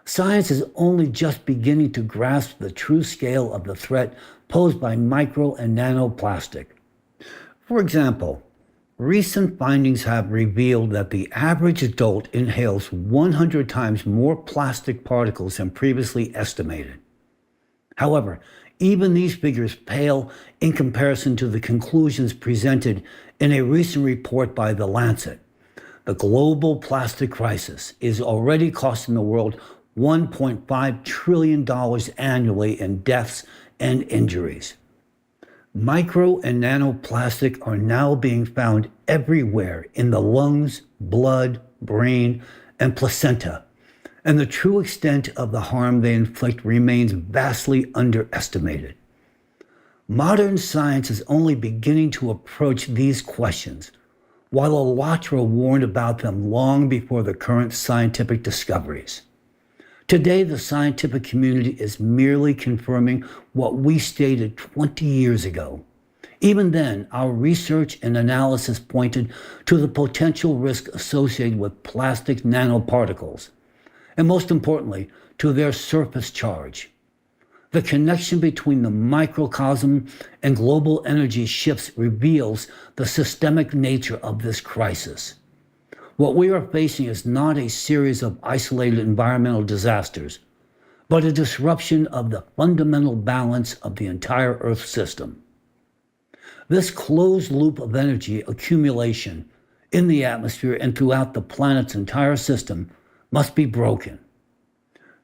Science is only just beginning to grasp the true scale of the threat posed by micro and nanoplastic. For example, recent findings have revealed that the average adult inhales 100 times more plastic particles than previously estimated. However, even these figures pale in comparison to the conclusions presented in a recent report by The Lancet. The global plastic crisis is already costing the world $1.5 trillion annually in deaths and injuries. Micro and nanoplastic are now being found everywhere in the lungs, blood, brain, and placenta, and the true extent of the harm they inflict remains vastly underestimated. Modern science is only beginning to approach these questions, while ALLATRA warned about them long before the current scientific discoveries. Today, the scientific community is merely confirming what we stated 20 years ago. Even then, our research and analysis pointed to the potential risk associated with plastic nanoparticles, and most importantly, to their surface charge. The connection between the microcosm and global energy shifts reveals the systemic nature of this crisis. What we are facing is not a series of isolated environmental disasters, but a disruption of the fundamental balance of the entire Earth system. This closed loop of energy accumulation in the atmosphere and throughout the planet's entire system must be broken.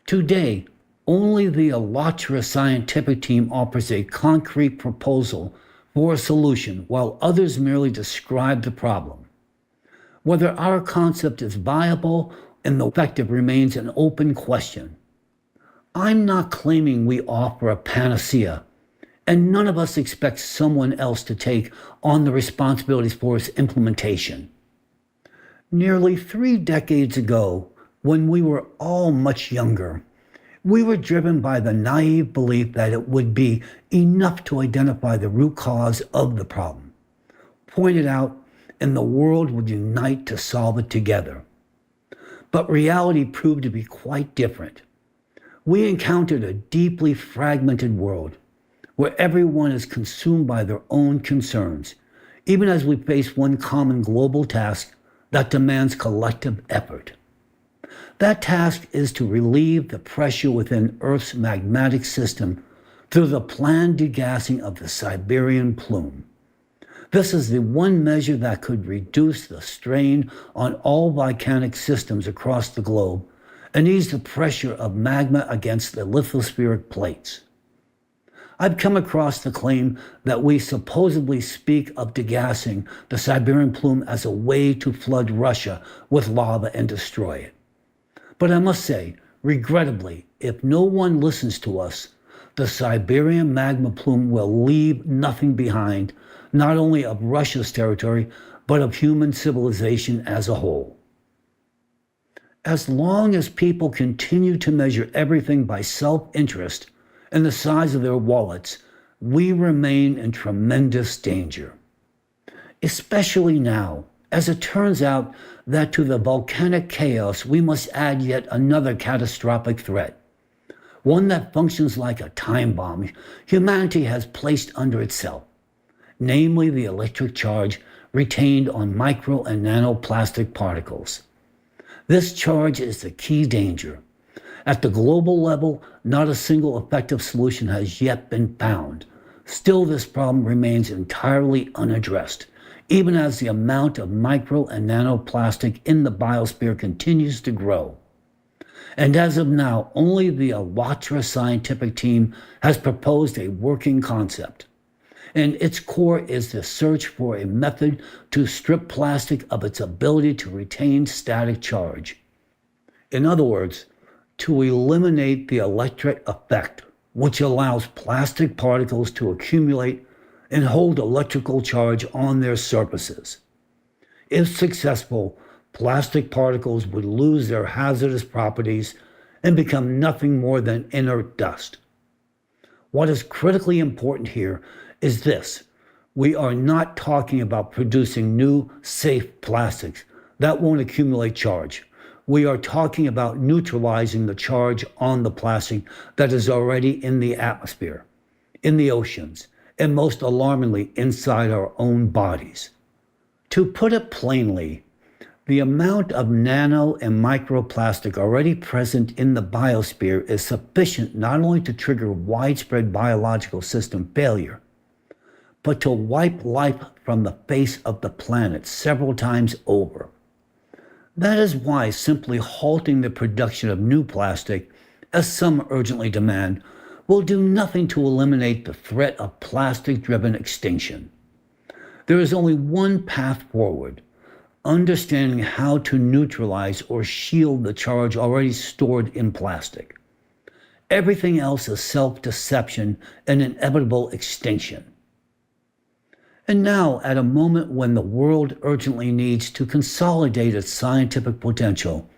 Today, only the ALLATRA scientific team offers a concrete proposal for a solution, while others merely describe the problem. Whether our concept is viable and effective remains an open question. I'm not claiming we offer a panacea, and none of us expects someone else to take on the responsibilities for its implementation. Nearly 3 decades ago, when we were all much younger, we were driven by the naive belief that it would be enough to identify the root cause of the problem, point it out, and the world would unite to solve it together. But reality proved to be quite different. We encountered a deeply fragmented world where everyone is consumed by their own concerns, even as we face one common global task that demands collective effort. That task is to relieve the pressure within Earth's magmatic system through the planned degassing of the Siberian plume. This is the one measure that could reduce the strain on all volcanic systems across the globe and ease the pressure of magma against the lithospheric plates. I've come across the claim that we supposedly speak of degassing the Siberian plume as a way to flood Russia with lava and destroy it. But I must say, regrettably, if no one listens to us, the Siberian magma plume will leave nothing behind, not only of Russia's territory, but of human civilization as a whole. As long as people continue to measure everything by self-interest and the size of their wallets, we remain in tremendous danger. Especially now, as it turns out that to the volcanic chaos we must add yet another catastrophic threat, one that functions like a time bomb humanity has placed under itself, namely the electric charge retained on micro and nanoplastic particles. This charge is the key danger. At the global level, not a single effective solution has yet been found. Still, this problem remains entirely unaddressed, even as the amount of micro and nanoplastic in the biosphere continues to grow. And as of now, only the AWATRA scientific team has proposed a working concept. And its core is the search for a method to strip plastic of its ability to retain static charge. In other words, to eliminate the electric effect, which allows plastic particles to accumulate and hold electrical charge on their surfaces. If successful, plastic particles would lose their hazardous properties and become nothing more than inert dust. What is critically important here is this: we are not talking about producing new, safe plastics that won't accumulate charge. We are talking about neutralizing the charge on the plastic that is already in the atmosphere, in the oceans, and most alarmingly, inside our own bodies. To put it plainly, the amount of nano and microplastic already present in the biosphere is sufficient not only to trigger widespread biological system failure, but to wipe life from the face of the planet several times over. That is why simply halting the production of new plastic, as some urgently demand, will do nothing to eliminate the threat of plastic-driven extinction. There is only one path forward: understanding how to neutralize or shield the charge already stored in plastic. Everything else is self-deception and inevitable extinction. And now, at a moment when the world urgently needs to consolidate its scientific potential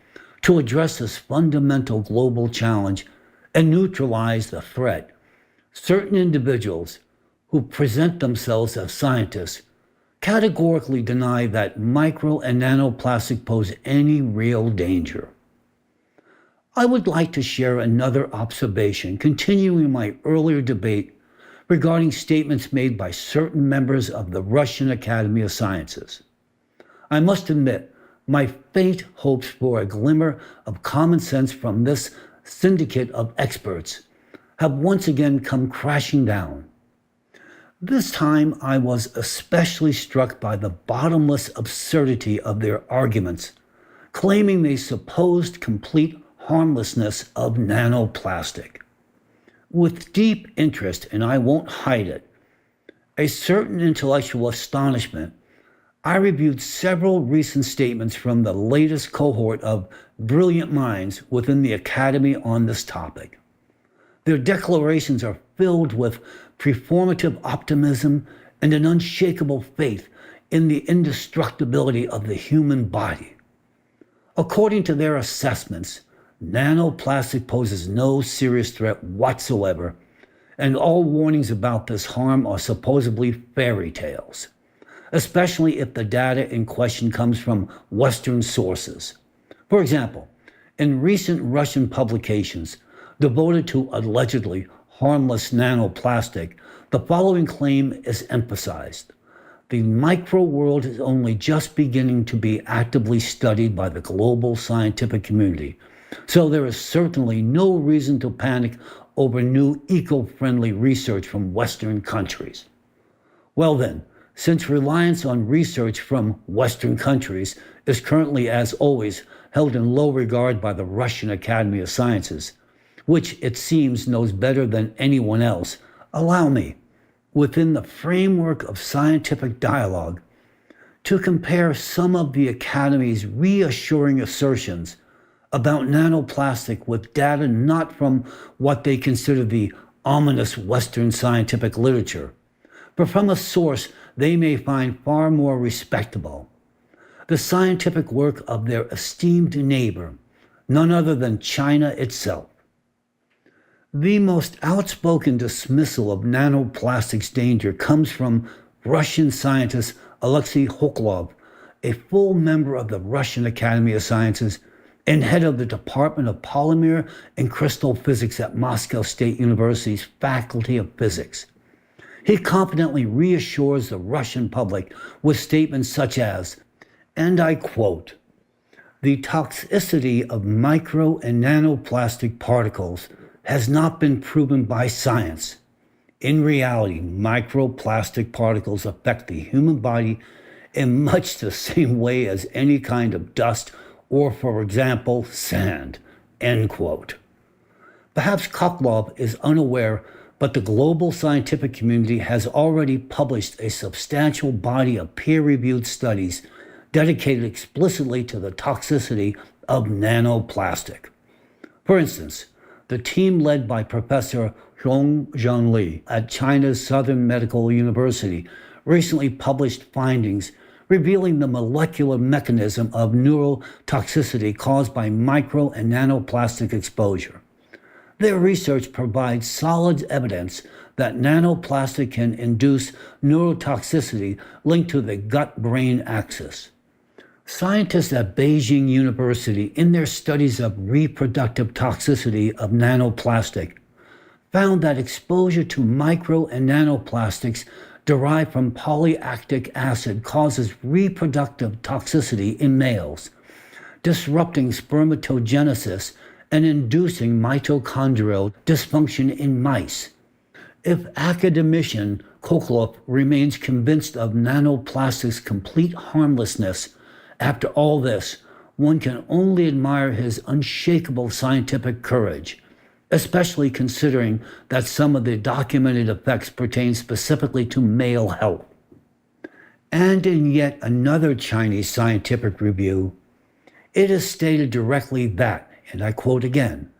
to address this fundamental global challenge and neutralize the threat, certain individuals who present themselves as scientists categorically deny that micro and nanoplastic pose any real danger. I would like to share another observation, continuing my earlier debate regarding statements made by certain members of the Russian Academy of Sciences. I must admit, my faint hopes for a glimmer of common sense from this syndicate of experts have once again come crashing down. This time I was especially struck by the bottomless absurdity of their arguments, claiming the supposed complete harmlessness of nanoplastic. With deep interest, and I won't hide it, a certain intellectual astonishment, I reviewed several recent statements from the latest cohort of brilliant minds within the Academy on this topic. Their declarations are filled with performative optimism and an unshakable faith in the indestructibility of the human body. According to their assessments, nanoplastic poses no serious threat whatsoever, and all warnings about this harm are supposedly fairy tales, especially if the data in question comes from Western sources. For example, in recent Russian publications, devoted to allegedly harmless nanoplastic, the following claim is emphasized. The micro world is only just beginning to be actively studied by the global scientific community, so there is certainly no reason to panic over new eco-friendly research from Western countries. Well then, since reliance on research from Western countries is currently, as always, held in low regard by the Russian Academy of Sciences, which it seems knows better than anyone else, allow me, within the framework of scientific dialogue, to compare some of the Academy's reassuring assertions about nanoplastic with data not from what they consider the ominous Western scientific literature, but from a source they may find far more respectable, the scientific work of their esteemed neighbor, none other than China itself. The most outspoken dismissal of nanoplastic's danger comes from Russian scientist Alexei Sokolov, a full member of the Russian Academy of Sciences and head of the Department of Polymer and Crystal Physics at Moscow State University's Faculty of Physics. He confidently reassures the Russian public with statements such as, and I quote, "The toxicity of micro and nanoplastic particles has not been proven by science. In reality, microplastic particles affect the human body in much the same way as any kind of dust or, for example, sand," end quote. Perhaps Sokolov is unaware, but the global scientific community has already published a substantial body of peer-reviewed studies dedicated explicitly to the toxicity of nanoplastic. For instance, the team led by Professor Zhongzhan Li at China's Southern Medical University recently published findings revealing the molecular mechanism of neurotoxicity caused by micro and nanoplastic exposure. Their research provides solid evidence that nanoplastic can induce neurotoxicity linked to the gut-brain axis. Scientists at Beijing University, in their studies of reproductive toxicity of nanoplastic, found that exposure to micro and nanoplastics derived from polylactic acid causes reproductive toxicity in males, disrupting spermatogenesis and inducing mitochondrial dysfunction in mice. If academician Sokolov remains convinced of nanoplastic's complete harmlessness, after all this, one can only admire his unshakable scientific courage, especially considering that some of the documented effects pertain specifically to male health. And in yet another Chinese scientific review, it is stated directly that, and I quote again,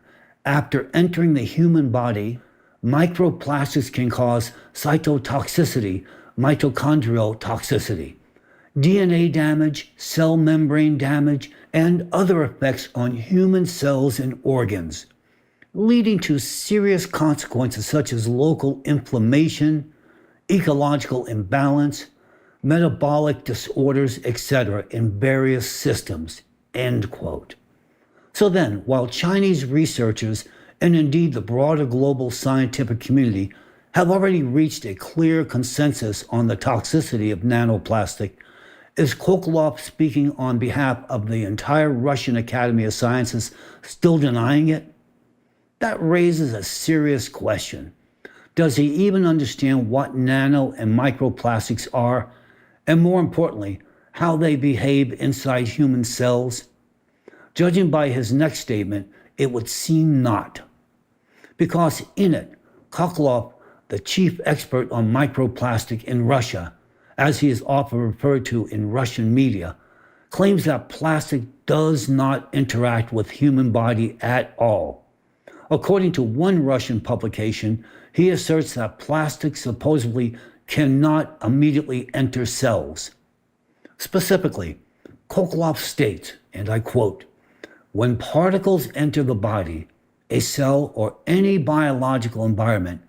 after entering the human body, microplastics can cause cytotoxicity, mitochondrial toxicity, DNA damage, cell membrane damage, and other effects on human cells and organs, leading to serious consequences such as local inflammation, ecological imbalance, metabolic disorders, etc. in various systems, end quote. So then, while Chinese researchers, and indeed the broader global scientific community, have already reached a clear consensus on the toxicity of nanoplastic, is Sokolov, speaking on behalf of the entire Russian Academy of Sciences, still denying it? That raises a serious question. Does he even understand what nano and microplastics are, and more importantly, how they behave inside human cells? Judging by his next statement, it would seem not. Because in it, Sokolov, the chief expert on microplastic in Russia, as he is often referred to in Russian media, claims that plastic does not interact with human body at all. According to one Russian publication, he asserts that plastic supposedly cannot immediately enter cells. Specifically, Sokolov states, and I quote, "When particles enter the body, a cell, or any biological environment,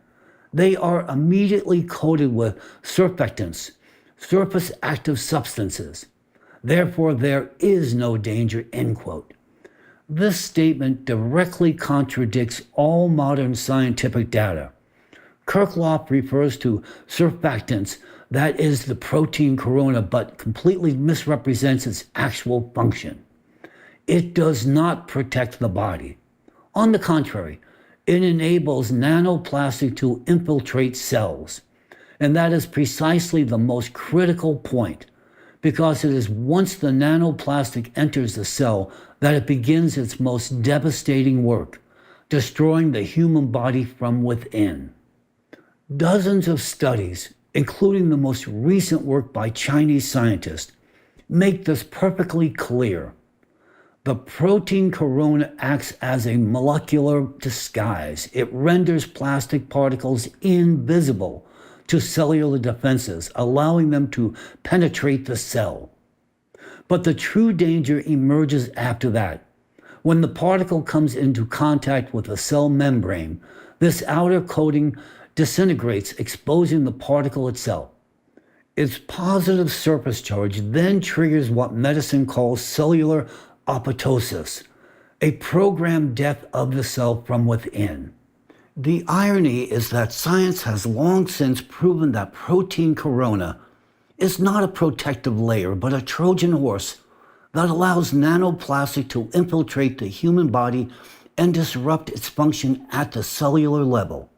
they are immediately coated with surfactants, surface active substances. Therefore, there is no danger," end quote. This statement directly contradicts all modern scientific data. Kirchhoff refers to surfactants, that is the protein corona, but completely misrepresents its actual function. It does not protect the body. On the contrary, it enables nanoplastic to infiltrate cells. And that is precisely the most critical point, because it is once the nanoplastic enters the cell that it begins its most devastating work, destroying the human body from within. Dozens of studies, including the most recent work by Chinese scientists, make this perfectly clear. The protein corona acts as a molecular disguise. It renders plastic particles invisible to cellular defenses, allowing them to penetrate the cell. But the true danger emerges after that. When the particle comes into contact with the cell membrane, this outer coating disintegrates, exposing the particle itself. Its positive surface charge then triggers what medicine calls cellular apoptosis, a programmed death of the cell from within. The irony is that science has long since proven that protein corona is not a protective layer, but a Trojan horse that allows nanoplastic to infiltrate the human body and disrupt its function at the cellular level.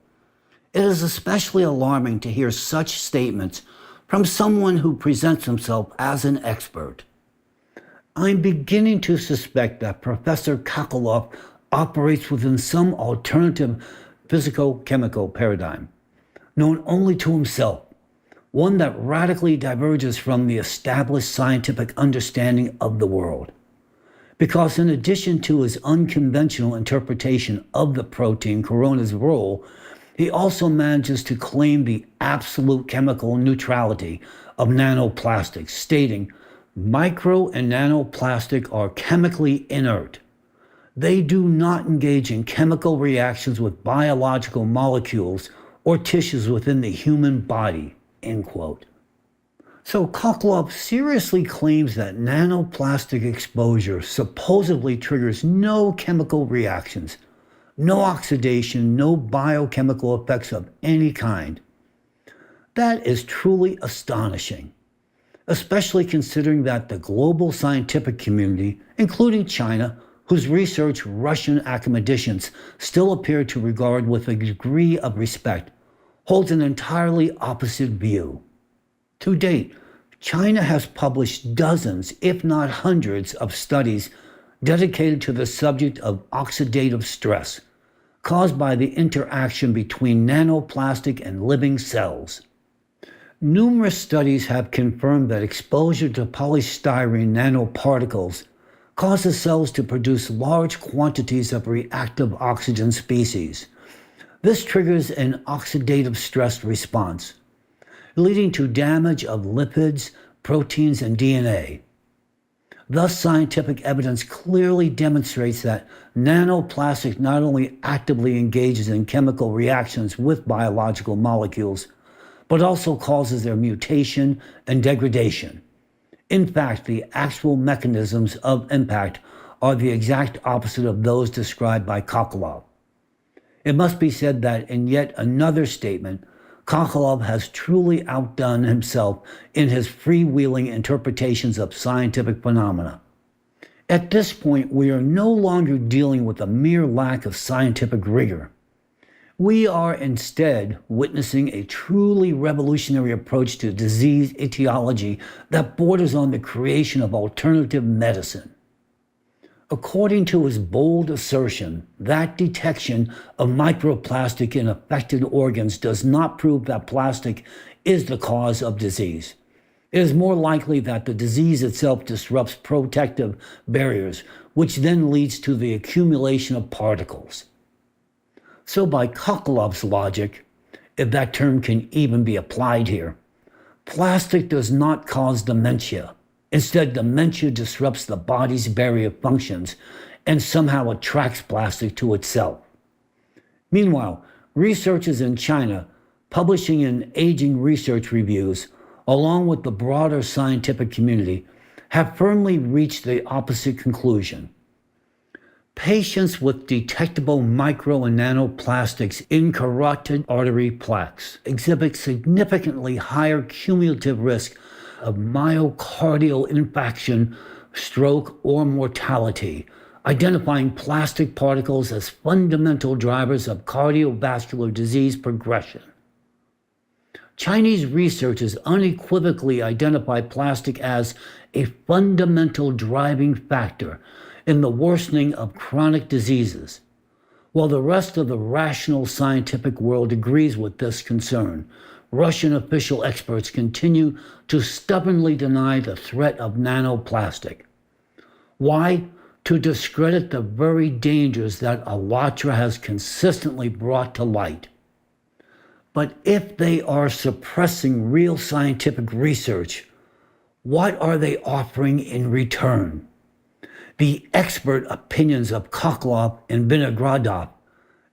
It is especially alarming to hear such statements from someone who presents himself as an expert. I'm beginning to suspect that Professor Kokoloff operates within some alternative physico-chemical paradigm, known only to himself, one that radically diverges from the established scientific understanding of the world. Because in addition to his unconventional interpretation of the protein corona's role, he also manages to claim the absolute chemical neutrality of nanoplastics, stating, "Micro and nanoplastic are chemically inert. They do not engage in chemical reactions with biological molecules or tissues within the human body," end quote. So Kokoloff seriously claims that nanoplastic exposure supposedly triggers no chemical reactions, no oxidation, no biochemical effects of any kind. That is truly astonishing, especially considering that the global scientific community, including China, whose research Russian academicians still appear to regard with a degree of respect, holds an entirely opposite view. To date, China has published dozens, if not hundreds, of studies dedicated to the subject of oxidative stress caused by the interaction between nanoplastic and living cells. Numerous studies have confirmed that exposure to polystyrene nanoparticles causes cells to produce large quantities of reactive oxygen species. This triggers an oxidative stress response, leading to damage of lipids, proteins, and DNA. Thus, scientific evidence clearly demonstrates that nanoplastic not only actively engages in chemical reactions with biological molecules, but also causes their mutation and degradation. In fact, the actual mechanisms of impact are the exact opposite of those described by Kokoloff. It must be said that in yet another statement, Kokoloff has truly outdone himself in his freewheeling interpretations of scientific phenomena. At this point, we are no longer dealing with a mere lack of scientific rigor. We are instead witnessing a truly revolutionary approach to disease etiology that borders on the creation of alternative medicine. According to his bold assertion, that detection of microplastic in affected organs does not prove that plastic is the cause of disease. It is more likely that the disease itself disrupts protective barriers, which then leads to the accumulation of particles. So by Kokoloff's logic, if that term can even be applied here, plastic does not cause dementia. Instead, dementia disrupts the body's barrier functions and somehow attracts plastic to itself. Meanwhile, researchers in China, publishing in aging research reviews, along with the broader scientific community, have firmly reached the opposite conclusion. Patients with detectable micro and nanoplastics in carotid artery plaques exhibit significantly higher cumulative risk of myocardial infarction, stroke, or mortality, identifying plastic particles as fundamental drivers of cardiovascular disease progression. Chinese researchers unequivocally identify plastic as a fundamental driving factor in the worsening of chronic diseases. While the rest of the rational scientific world agrees with this concern, Russian official experts continue to stubbornly deny the threat of nanoplastic. Why? To discredit the very dangers that ALLATRA has consistently brought to light. But if they are suppressing real scientific research, what are they offering in return? The expert opinions of Koklov and Vinogradov,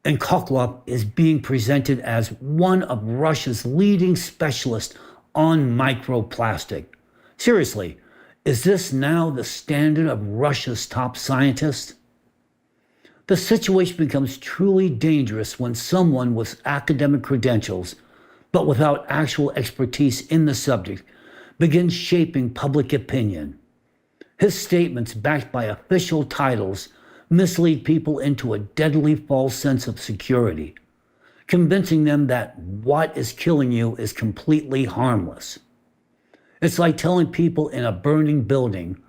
and Koklov is being presented as one of Russia's leading specialists on microplastic. Seriously, is this now the standard of Russia's top scientists? The situation becomes truly dangerous when someone with academic credentials, but without actual expertise in the subject, begins shaping public opinion. His statements, backed by official titles, mislead people into a deadly false sense of security, convincing them that what is killing you is completely harmless. It's like telling people in a burning building,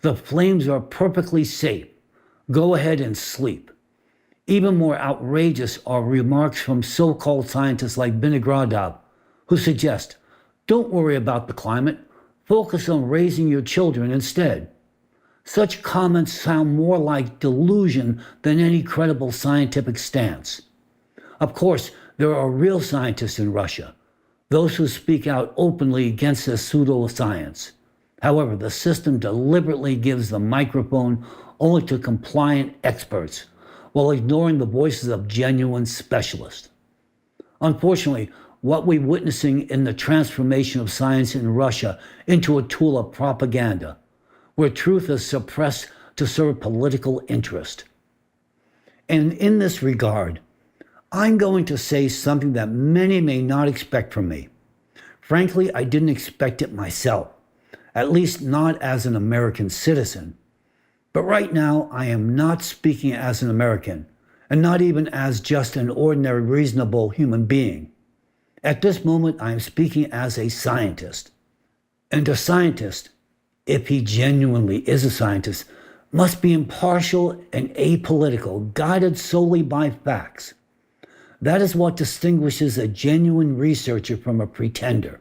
the flames are perfectly safe, go ahead and sleep. Even more outrageous are remarks from so-called scientists like Vinogradov, who suggest, don't worry about the climate, focus on raising your children instead. Such comments sound more like delusion than any credible scientific stance. Of course, there are real scientists in Russia, those who speak out openly against this pseudoscience. However, the system deliberately gives the microphone only to compliant experts, while ignoring the voices of genuine specialists. Unfortunately, what we're witnessing in the transformation of science in Russia into a tool of propaganda, where truth is suppressed to serve political interest. And in this regard, I'm going to say something that many may not expect from me. Frankly, I didn't expect it myself, at least not as an American citizen. But right now, I am not speaking as an American, and not even as just an ordinary, reasonable human being. At this moment, I am speaking as a scientist. And a scientist, if he genuinely is a scientist, must be impartial and apolitical, guided solely by facts. That is what distinguishes a genuine researcher from a pretender.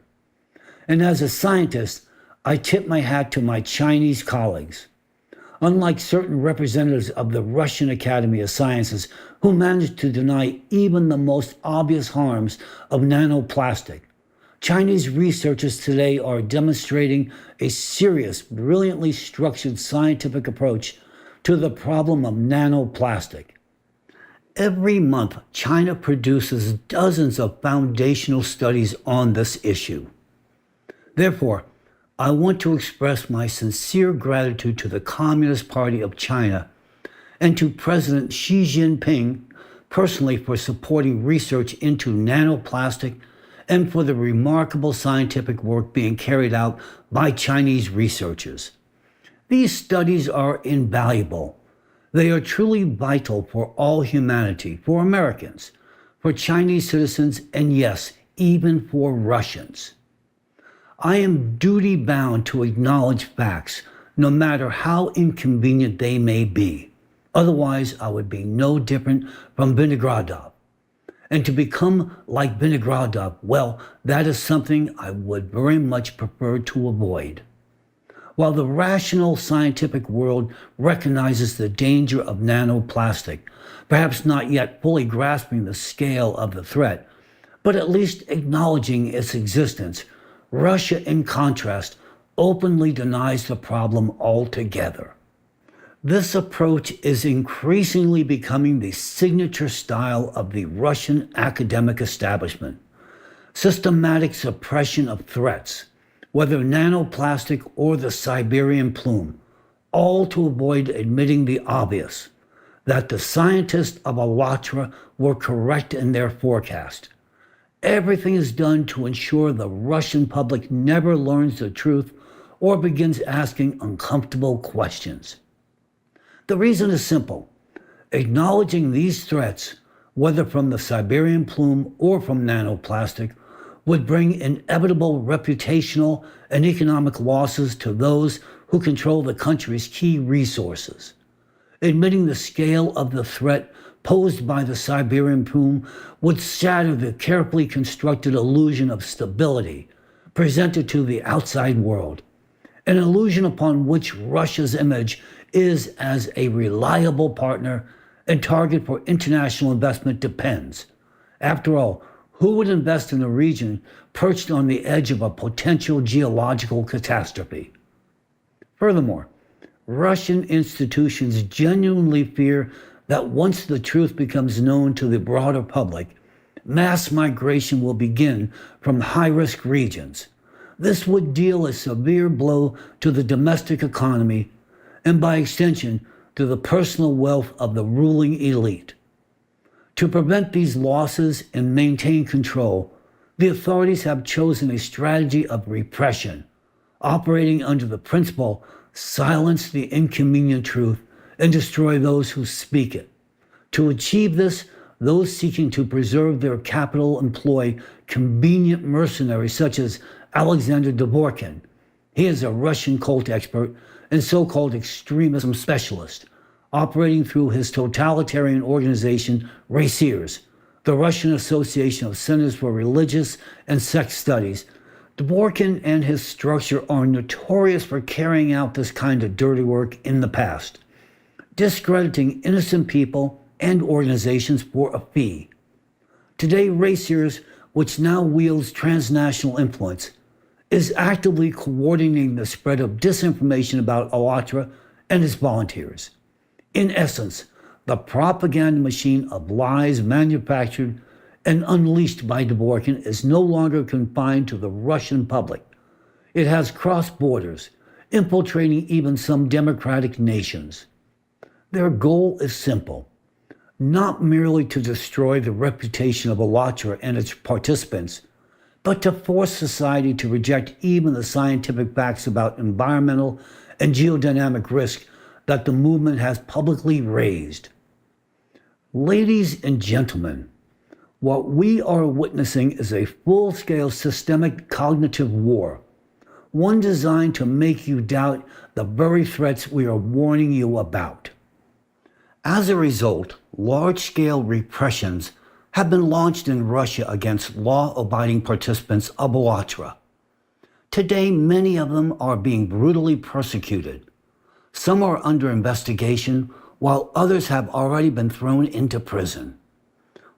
And as a scientist, I tip my hat to my Chinese colleagues. Unlike certain representatives of the Russian Academy of Sciences who managed to deny even the most obvious harms of nanoplastic, Chinese researchers today are demonstrating a serious, brilliantly structured scientific approach to the problem of nanoplastic. Every month, China produces dozens of foundational studies on this issue. Therefore, I want to express my sincere gratitude to the Communist Party of China and to President Xi Jinping personally for supporting research into nanoplastic and for the remarkable scientific work being carried out by Chinese researchers. These studies are invaluable. They are truly vital for all humanity, for Americans, for Chinese citizens, and yes, even for Russians. I am duty-bound to acknowledge facts, no matter how inconvenient they may be. Otherwise, I would be no different from Vinogradov. And to become like Vinogradov, well, that is something I would very much prefer to avoid. While the rational scientific world recognizes the danger of nanoplastic, perhaps not yet fully grasping the scale of the threat, but at least acknowledging its existence, Russia, in contrast, openly denies the problem altogether. This approach is increasingly becoming the signature style of the Russian academic establishment. Systematic suppression of threats, whether nanoplastic or the Siberian plume, all to avoid admitting the obvious, that the scientists of Alatra were correct in their forecast. Everything is done to ensure the Russian public never learns the truth or begins asking uncomfortable questions. The reason is simple. Acknowledging these threats, whether from the Siberian plume or from nanoplastic, would bring inevitable reputational and economic losses to those who control the country's key resources. Admitting the scale of the threat posed by the Siberian plume would shatter the carefully constructed illusion of stability presented to the outside world, an illusion upon which Russia's image is as a reliable partner and target for international investment depends. After all, who would invest in a region perched on the edge of a potential geological catastrophe? Furthermore, Russian institutions genuinely fear that once the truth becomes known to the broader public, mass migration will begin from high-risk regions. This would deal a severe blow to the domestic economy and, by extension, to the personal wealth of the ruling elite. To prevent these losses and maintain control, the authorities have chosen a strategy of repression, operating under the principle silence the inconvenient truth and destroy those who speak it. To achieve this, those seeking to preserve their capital employ convenient mercenaries such as Alexander Dvorkin. He is a Russian cult expert and so-called extremism specialist, operating through his totalitarian organization, Raciers, the Russian Association of Centers for Religious and Sex Studies. Dvorkin and his structure are notorious for carrying out this kind of dirty work in the past, discrediting innocent people and organizations for a fee. Today, Raciers, which now wields transnational influence, is actively coordinating the spread of disinformation about Alatra and its volunteers. In essence, the propaganda machine of lies manufactured and unleashed by Dvorkin is no longer confined to the Russian public. It has crossed borders, infiltrating even some democratic nations. Their goal is simple, not merely to destroy the reputation of Alatra and its participants, but to force society to reject even the scientific facts about environmental and geodynamic risk that the movement has publicly raised. Ladies and gentlemen, what we are witnessing is a full-scale systemic cognitive war, one designed to make you doubt the very threats we are warning you about. As a result, large-scale repressions have been launched in Russia against law-abiding participants of Alatra. Today, many of them are being brutally persecuted. Some are under investigation, while others have already been thrown into prison.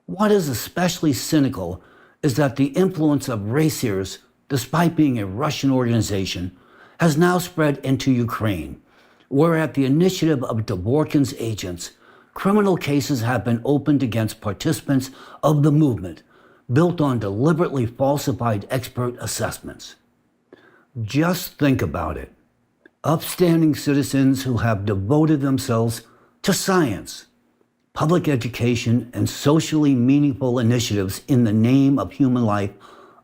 What is especially cynical is that the influence of Raciers, despite being a Russian organization, has now spread into Ukraine, where at the initiative of Dvorkin's agents, criminal cases have been opened against participants of the movement, built on deliberately falsified expert assessments. Just think about it. Upstanding citizens who have devoted themselves to science, public education, and socially meaningful initiatives in the name of human life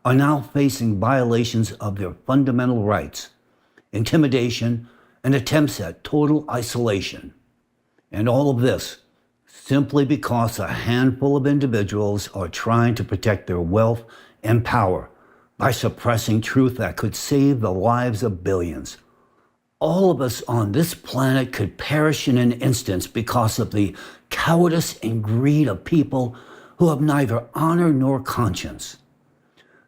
are now facing violations of their fundamental rights, intimidation, and attempts at total isolation. And all of this simply because a handful of individuals are trying to protect their wealth and power by suppressing truth that could save the lives of billions. All of us on this planet could perish in an instant because of the cowardice and greed of people who have neither honor nor conscience.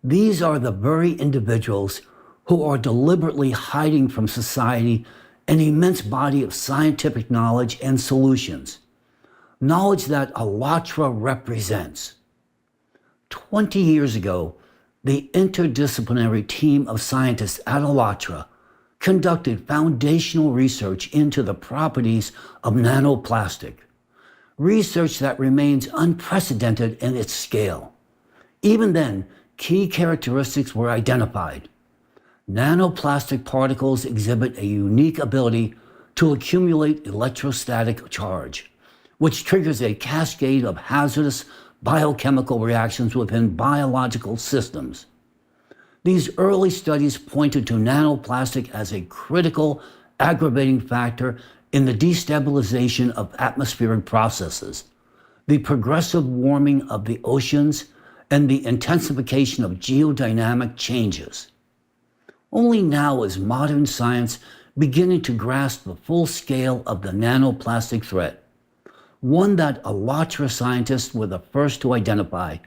These are the very individuals who are deliberately hiding from society an immense body of scientific knowledge and solutions, knowledge that Alatra represents. 20 years ago, the interdisciplinary team of scientists at Alatra conducted foundational research into the properties of nanoplastic, research that remains unprecedented in its scale. Even then, key characteristics were identified. Nanoplastic particles exhibit a unique ability to accumulate electrostatic charge, which triggers a cascade of hazardous biochemical reactions within biological systems. These early studies pointed to nanoplastic as a critical aggravating factor in the destabilization of atmospheric processes, the progressive warming of the oceans, and the intensification of geodynamic changes. Only now is modern science beginning to grasp the full scale of the nanoplastic threat, one that Alatra scientists were the first to identify,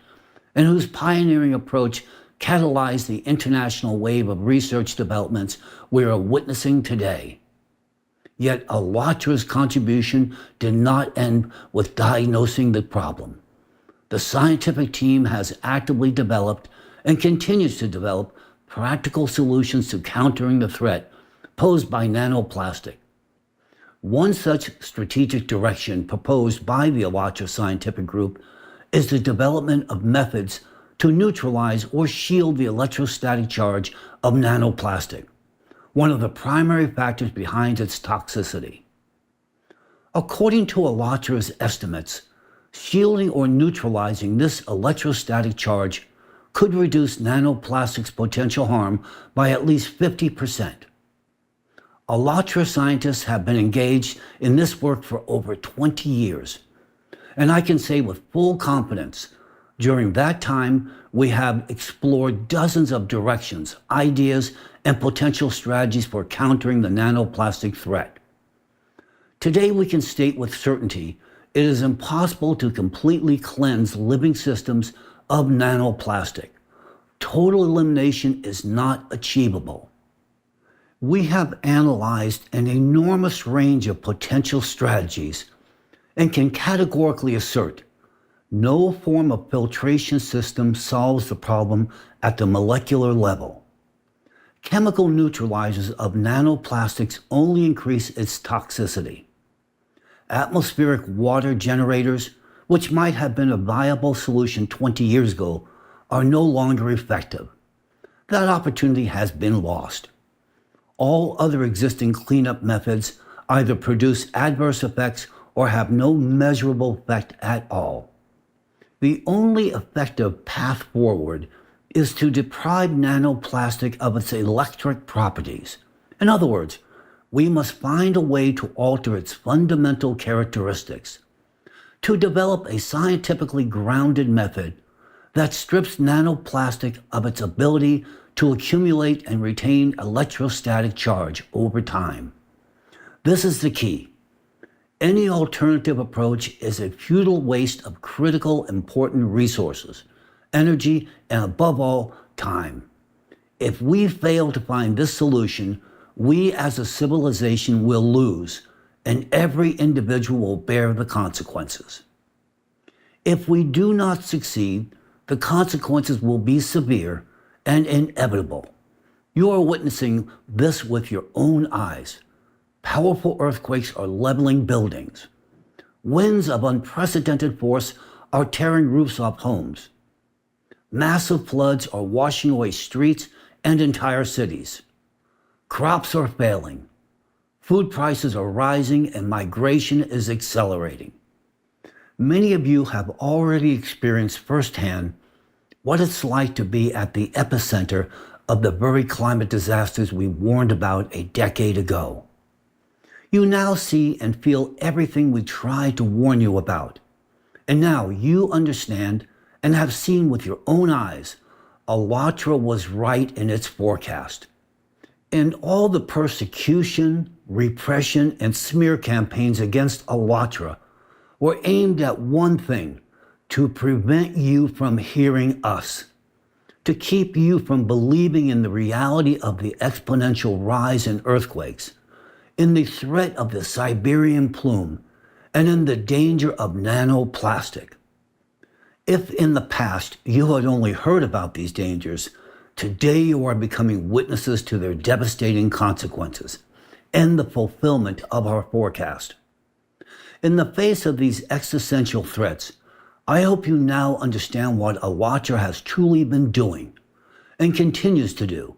and whose pioneering approach catalyzed the international wave of research developments we are witnessing today. Yet Alatra's contribution did not end with diagnosing the problem. The scientific team has actively developed and continues to develop practical solutions to countering the threat posed by nanoplastic. One such strategic direction proposed by the Alatra Scientific Group is the development of methods to neutralize or shield the electrostatic charge of nanoplastic, one of the primary factors behind its toxicity. According to Alatra's estimates, shielding or neutralizing this electrostatic charge could reduce nanoplastic's potential harm by at least 50%. Alatra scientists have been engaged in this work for over 20 years, and I can say with full confidence, during that time, we have explored dozens of directions, ideas, and potential strategies for countering the nanoplastic threat. Today, we can state with certainty it is impossible to completely cleanse living systems of nanoplastic. Total elimination is not achievable. We have analyzed an enormous range of potential strategies and can categorically assert no form of filtration system solves the problem at the molecular level. Chemical neutralizers of nanoplastics only increase its toxicity. Atmospheric water generators, which might have been a viable solution 20 years ago, are no longer effective. That opportunity has been lost. All other existing cleanup methods either produce adverse effects or have no measurable effect at all. The only effective path forward is to deprive nanoplastic of its electric properties. In other words, we must find a way to alter its fundamental characteristics, to develop a scientifically grounded method that strips nanoplastic of its ability to accumulate and retain electrostatic charge over time. This is the key. Any alternative approach is a futile waste of critical, important resources, energy, and above all, time. If we fail to find this solution, we as a civilization will lose, and every individual will bear the consequences. If we do not succeed, the consequences will be severe and inevitable. You are witnessing this with your own eyes. Powerful earthquakes are leveling buildings. Winds of unprecedented force are tearing roofs off homes. Massive floods are washing away streets and entire cities. Crops are failing. Food prices are rising and migration is accelerating. Many of you have already experienced firsthand what it's like to be at the epicenter of the very climate disasters we warned about a decade ago. You now see and feel everything we tried to warn you about. And now you understand and have seen with your own eyes, Alatra was right in its forecast. And all the persecution, repression, and smear campaigns against Alatra were aimed at one thing: to prevent you from hearing us, to keep you from believing in the reality of the exponential rise in earthquakes, in the threat of the Siberian plume, and in the danger of nanoplastic. If in the past you had only heard about these dangers, today you are becoming witnesses to their devastating consequences and the fulfillment of our forecast. In the face of these existential threats, I hope you now understand what Alatra has truly been doing and continues to do,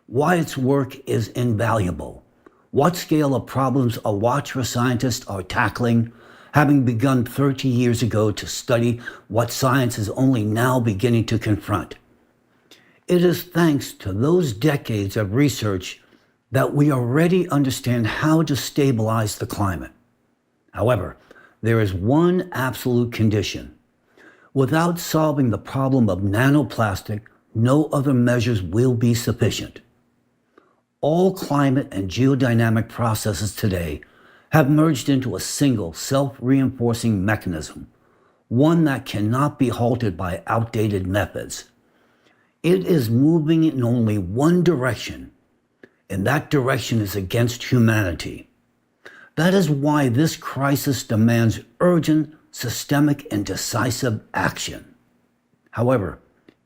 why its work is invaluable, what scale of problems Alatra scientists are tackling, having begun 30 years ago to study what science is only now beginning to confront. It is thanks to those decades of research that we already understand how to stabilize the climate. However, there is one absolute condition. Without solving the problem of nanoplastic, no other measures will be sufficient. All climate and geodynamic processes today have merged into a single self-reinforcing mechanism, one that cannot be halted by outdated methods. It is moving in only one direction, and that direction is against humanity. That is why this crisis demands urgent, systemic, and decisive action. However,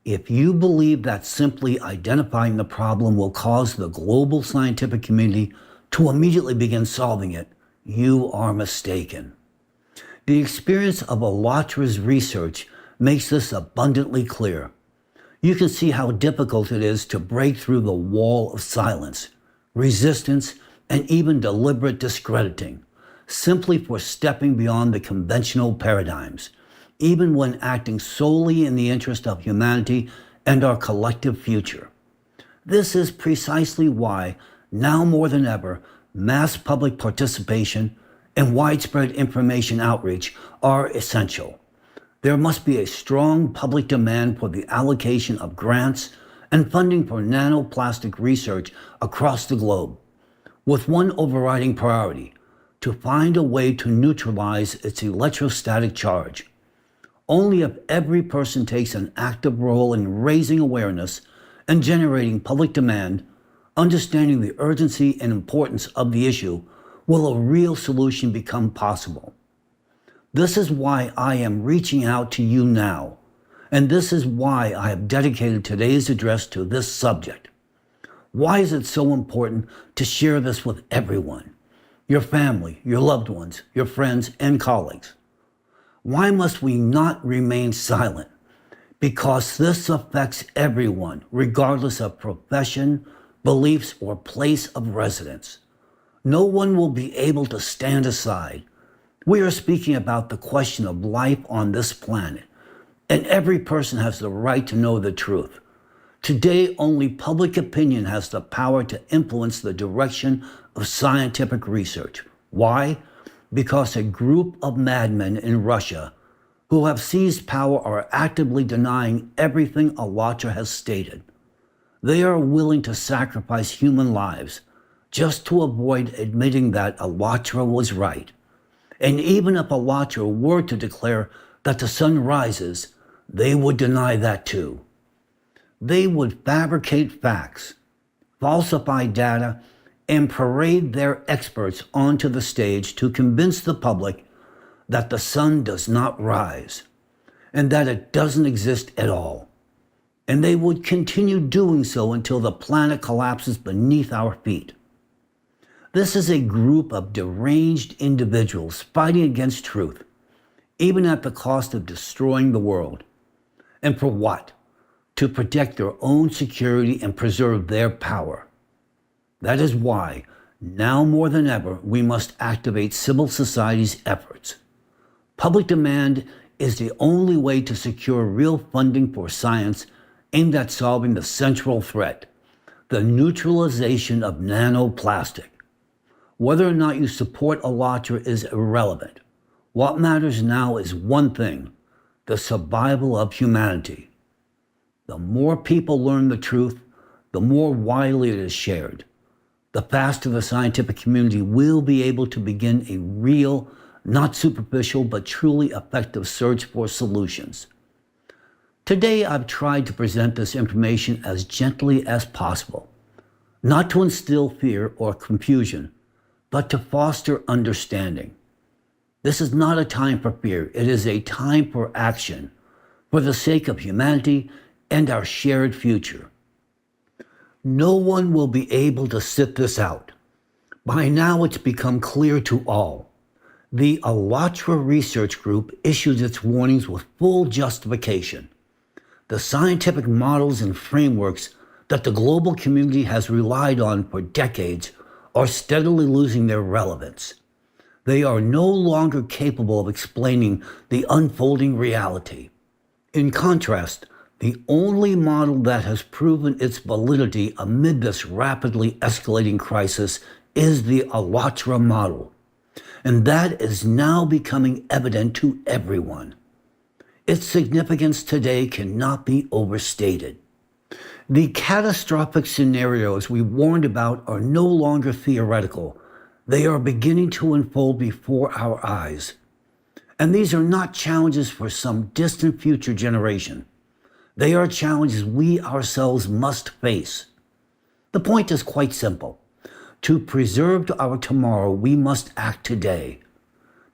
if you believe that simply identifying the problem will cause the global scientific community to immediately begin solving it, you are mistaken. The experience of Allatra's research makes this abundantly clear. You can see how difficult it is to break through the wall of silence, resistance, and even deliberate discrediting, simply for stepping beyond the conventional paradigms, even when acting solely in the interest of humanity and our collective future. This is precisely why, now more than ever, mass public participation and widespread information outreach are essential. There must be a strong public demand for the allocation of grants and funding for nanoplastic research across the globe, with one overriding priority: to find a way to neutralize its electrostatic charge. Only if every person takes an active role in raising awareness and generating public demand, understanding the urgency and importance of the issue, will a real solution become possible. This is why I am reaching out to you now, and this is why I have dedicated today's address to this subject. Why is it so important to share this with everyone? Your family, your loved ones, your friends, and colleagues. Why must we not remain silent? Because this affects everyone, regardless of profession, beliefs, or place of residence. No one will be able to stand aside. We are speaking about the question of life on this planet, and every person has the right to know the truth. Today, only public opinion has the power to influence the direction of scientific research. Why? Because a group of madmen in Russia who have seized power are actively denying everything Allatra has stated. They are willing to sacrifice human lives just to avoid admitting that Allatra was right. And even if Allatra were to declare that the sun rises, they would deny that too. They would fabricate facts, falsify data, and parade their experts onto the stage to convince the public that the sun does not rise and that it doesn't exist at all. And they would continue doing so until the planet collapses beneath our feet. This is a group of deranged individuals fighting against truth, even at the cost of destroying the world. And for what? To protect their own security and preserve their power. That is why, now more than ever, we must activate civil society's efforts. Public demand is the only way to secure real funding for science aimed at solving the central threat, the neutralization of nanoplastic. Whether or not you support Allatra is irrelevant. What matters now is one thing: the survival of humanity. The more people learn the truth, the more widely it is shared, the faster the scientific community will be able to begin a real, not superficial, but truly effective search for solutions. Today, I've tried to present this information as gently as possible, not to instill fear or confusion, but to foster understanding. This is not a time for fear. It is a time for action, for the sake of humanity and our shared future. No one will be able to sit this out. By now, it's become clear to all. The Allatra Research Group issued its warnings with full justification. The scientific models and frameworks that the global community has relied on for decades are steadily losing their relevance. They are no longer capable of explaining the unfolding reality. In contrast, the only model that has proven its validity amid this rapidly escalating crisis is the Alatra model, and that is now becoming evident to everyone. Its significance today cannot be overstated. The catastrophic scenarios we warned about are no longer theoretical. They are beginning to unfold before our eyes. And these are not challenges for some distant future generation. They are challenges we ourselves must face. The point is quite simple. To preserve our tomorrow, we must act today.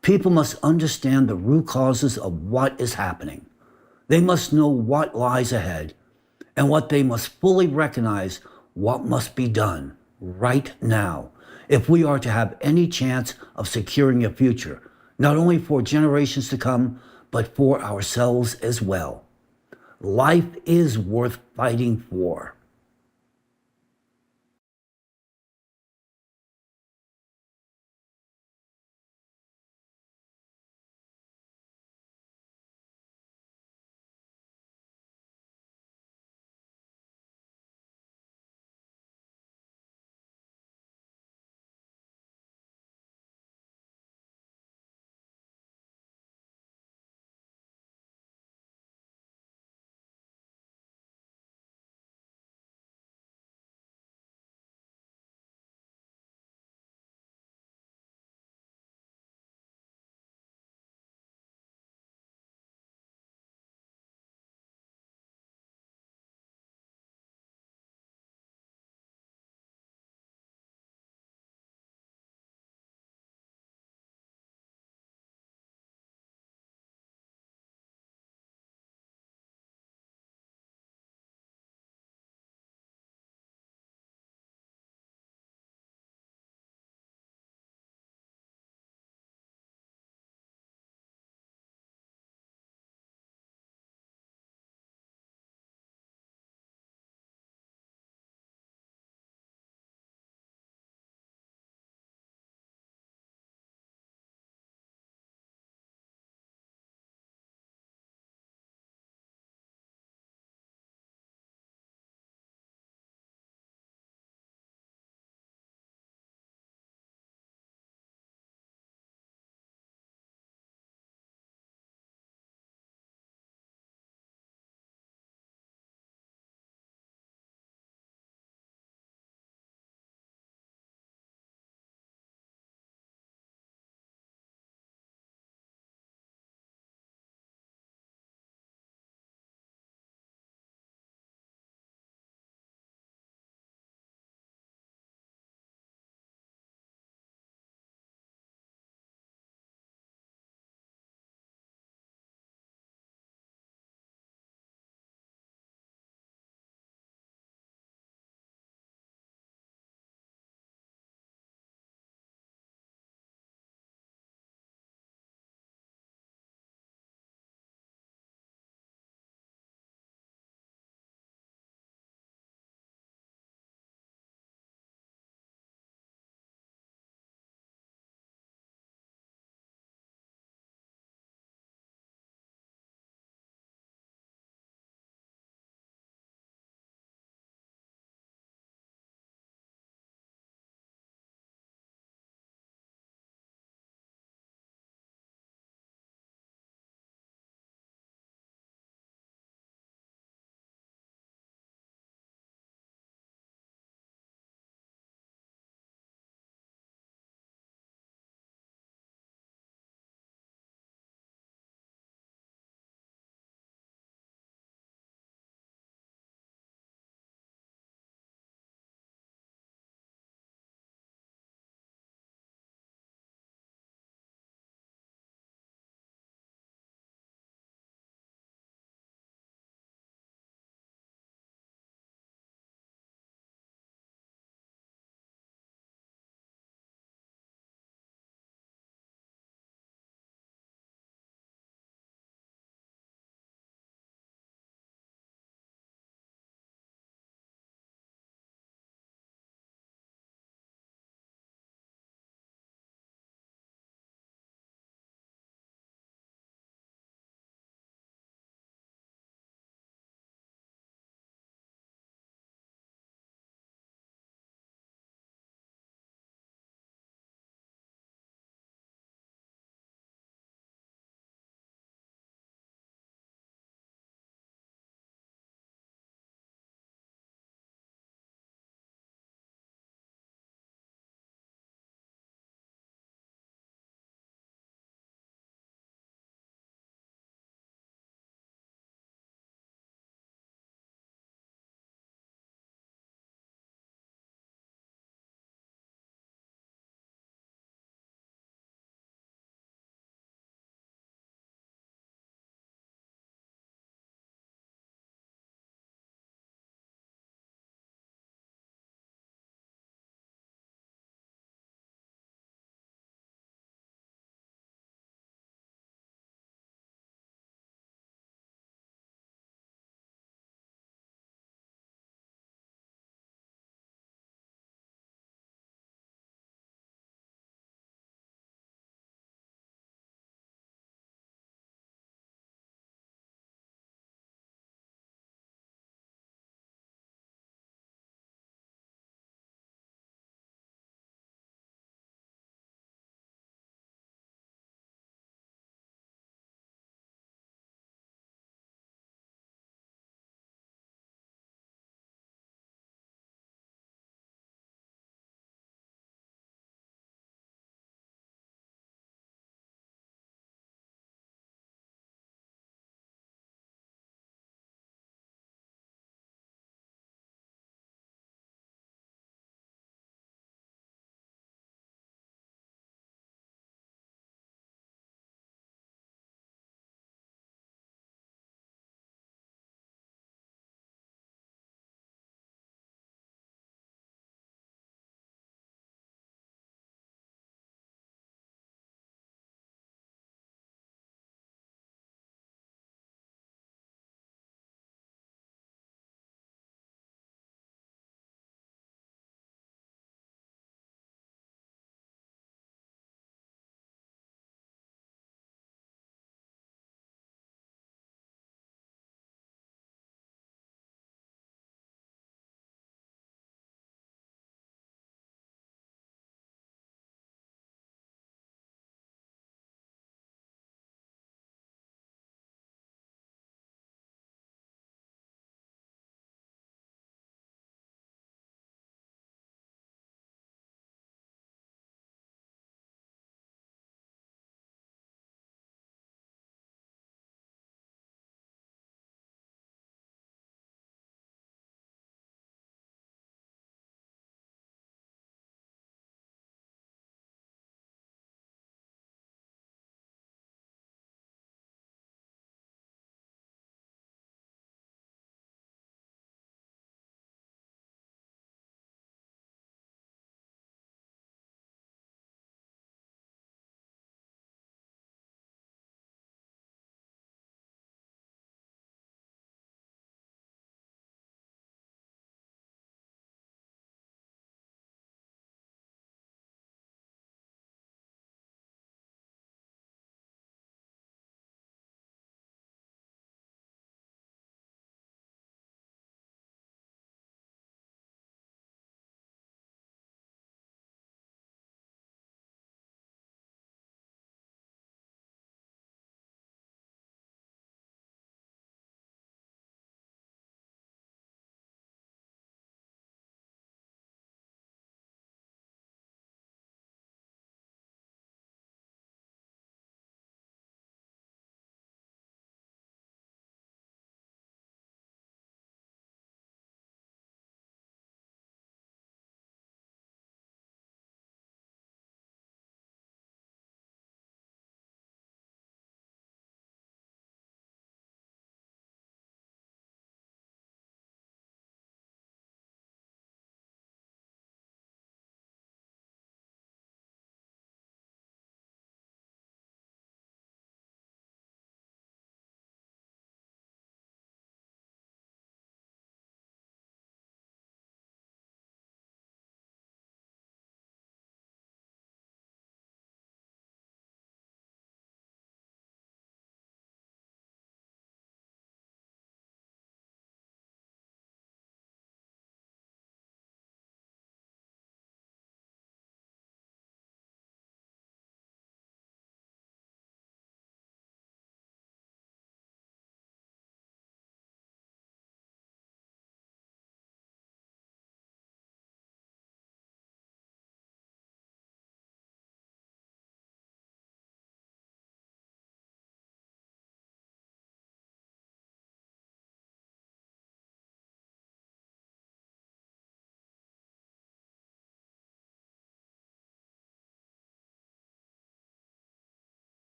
People must understand the root causes of what is happening. They must know what lies ahead, and what they must fully recognize what must be done right now if we are to have any chance of securing a future, not only for generations to come, but for ourselves as well. Life is worth fighting for.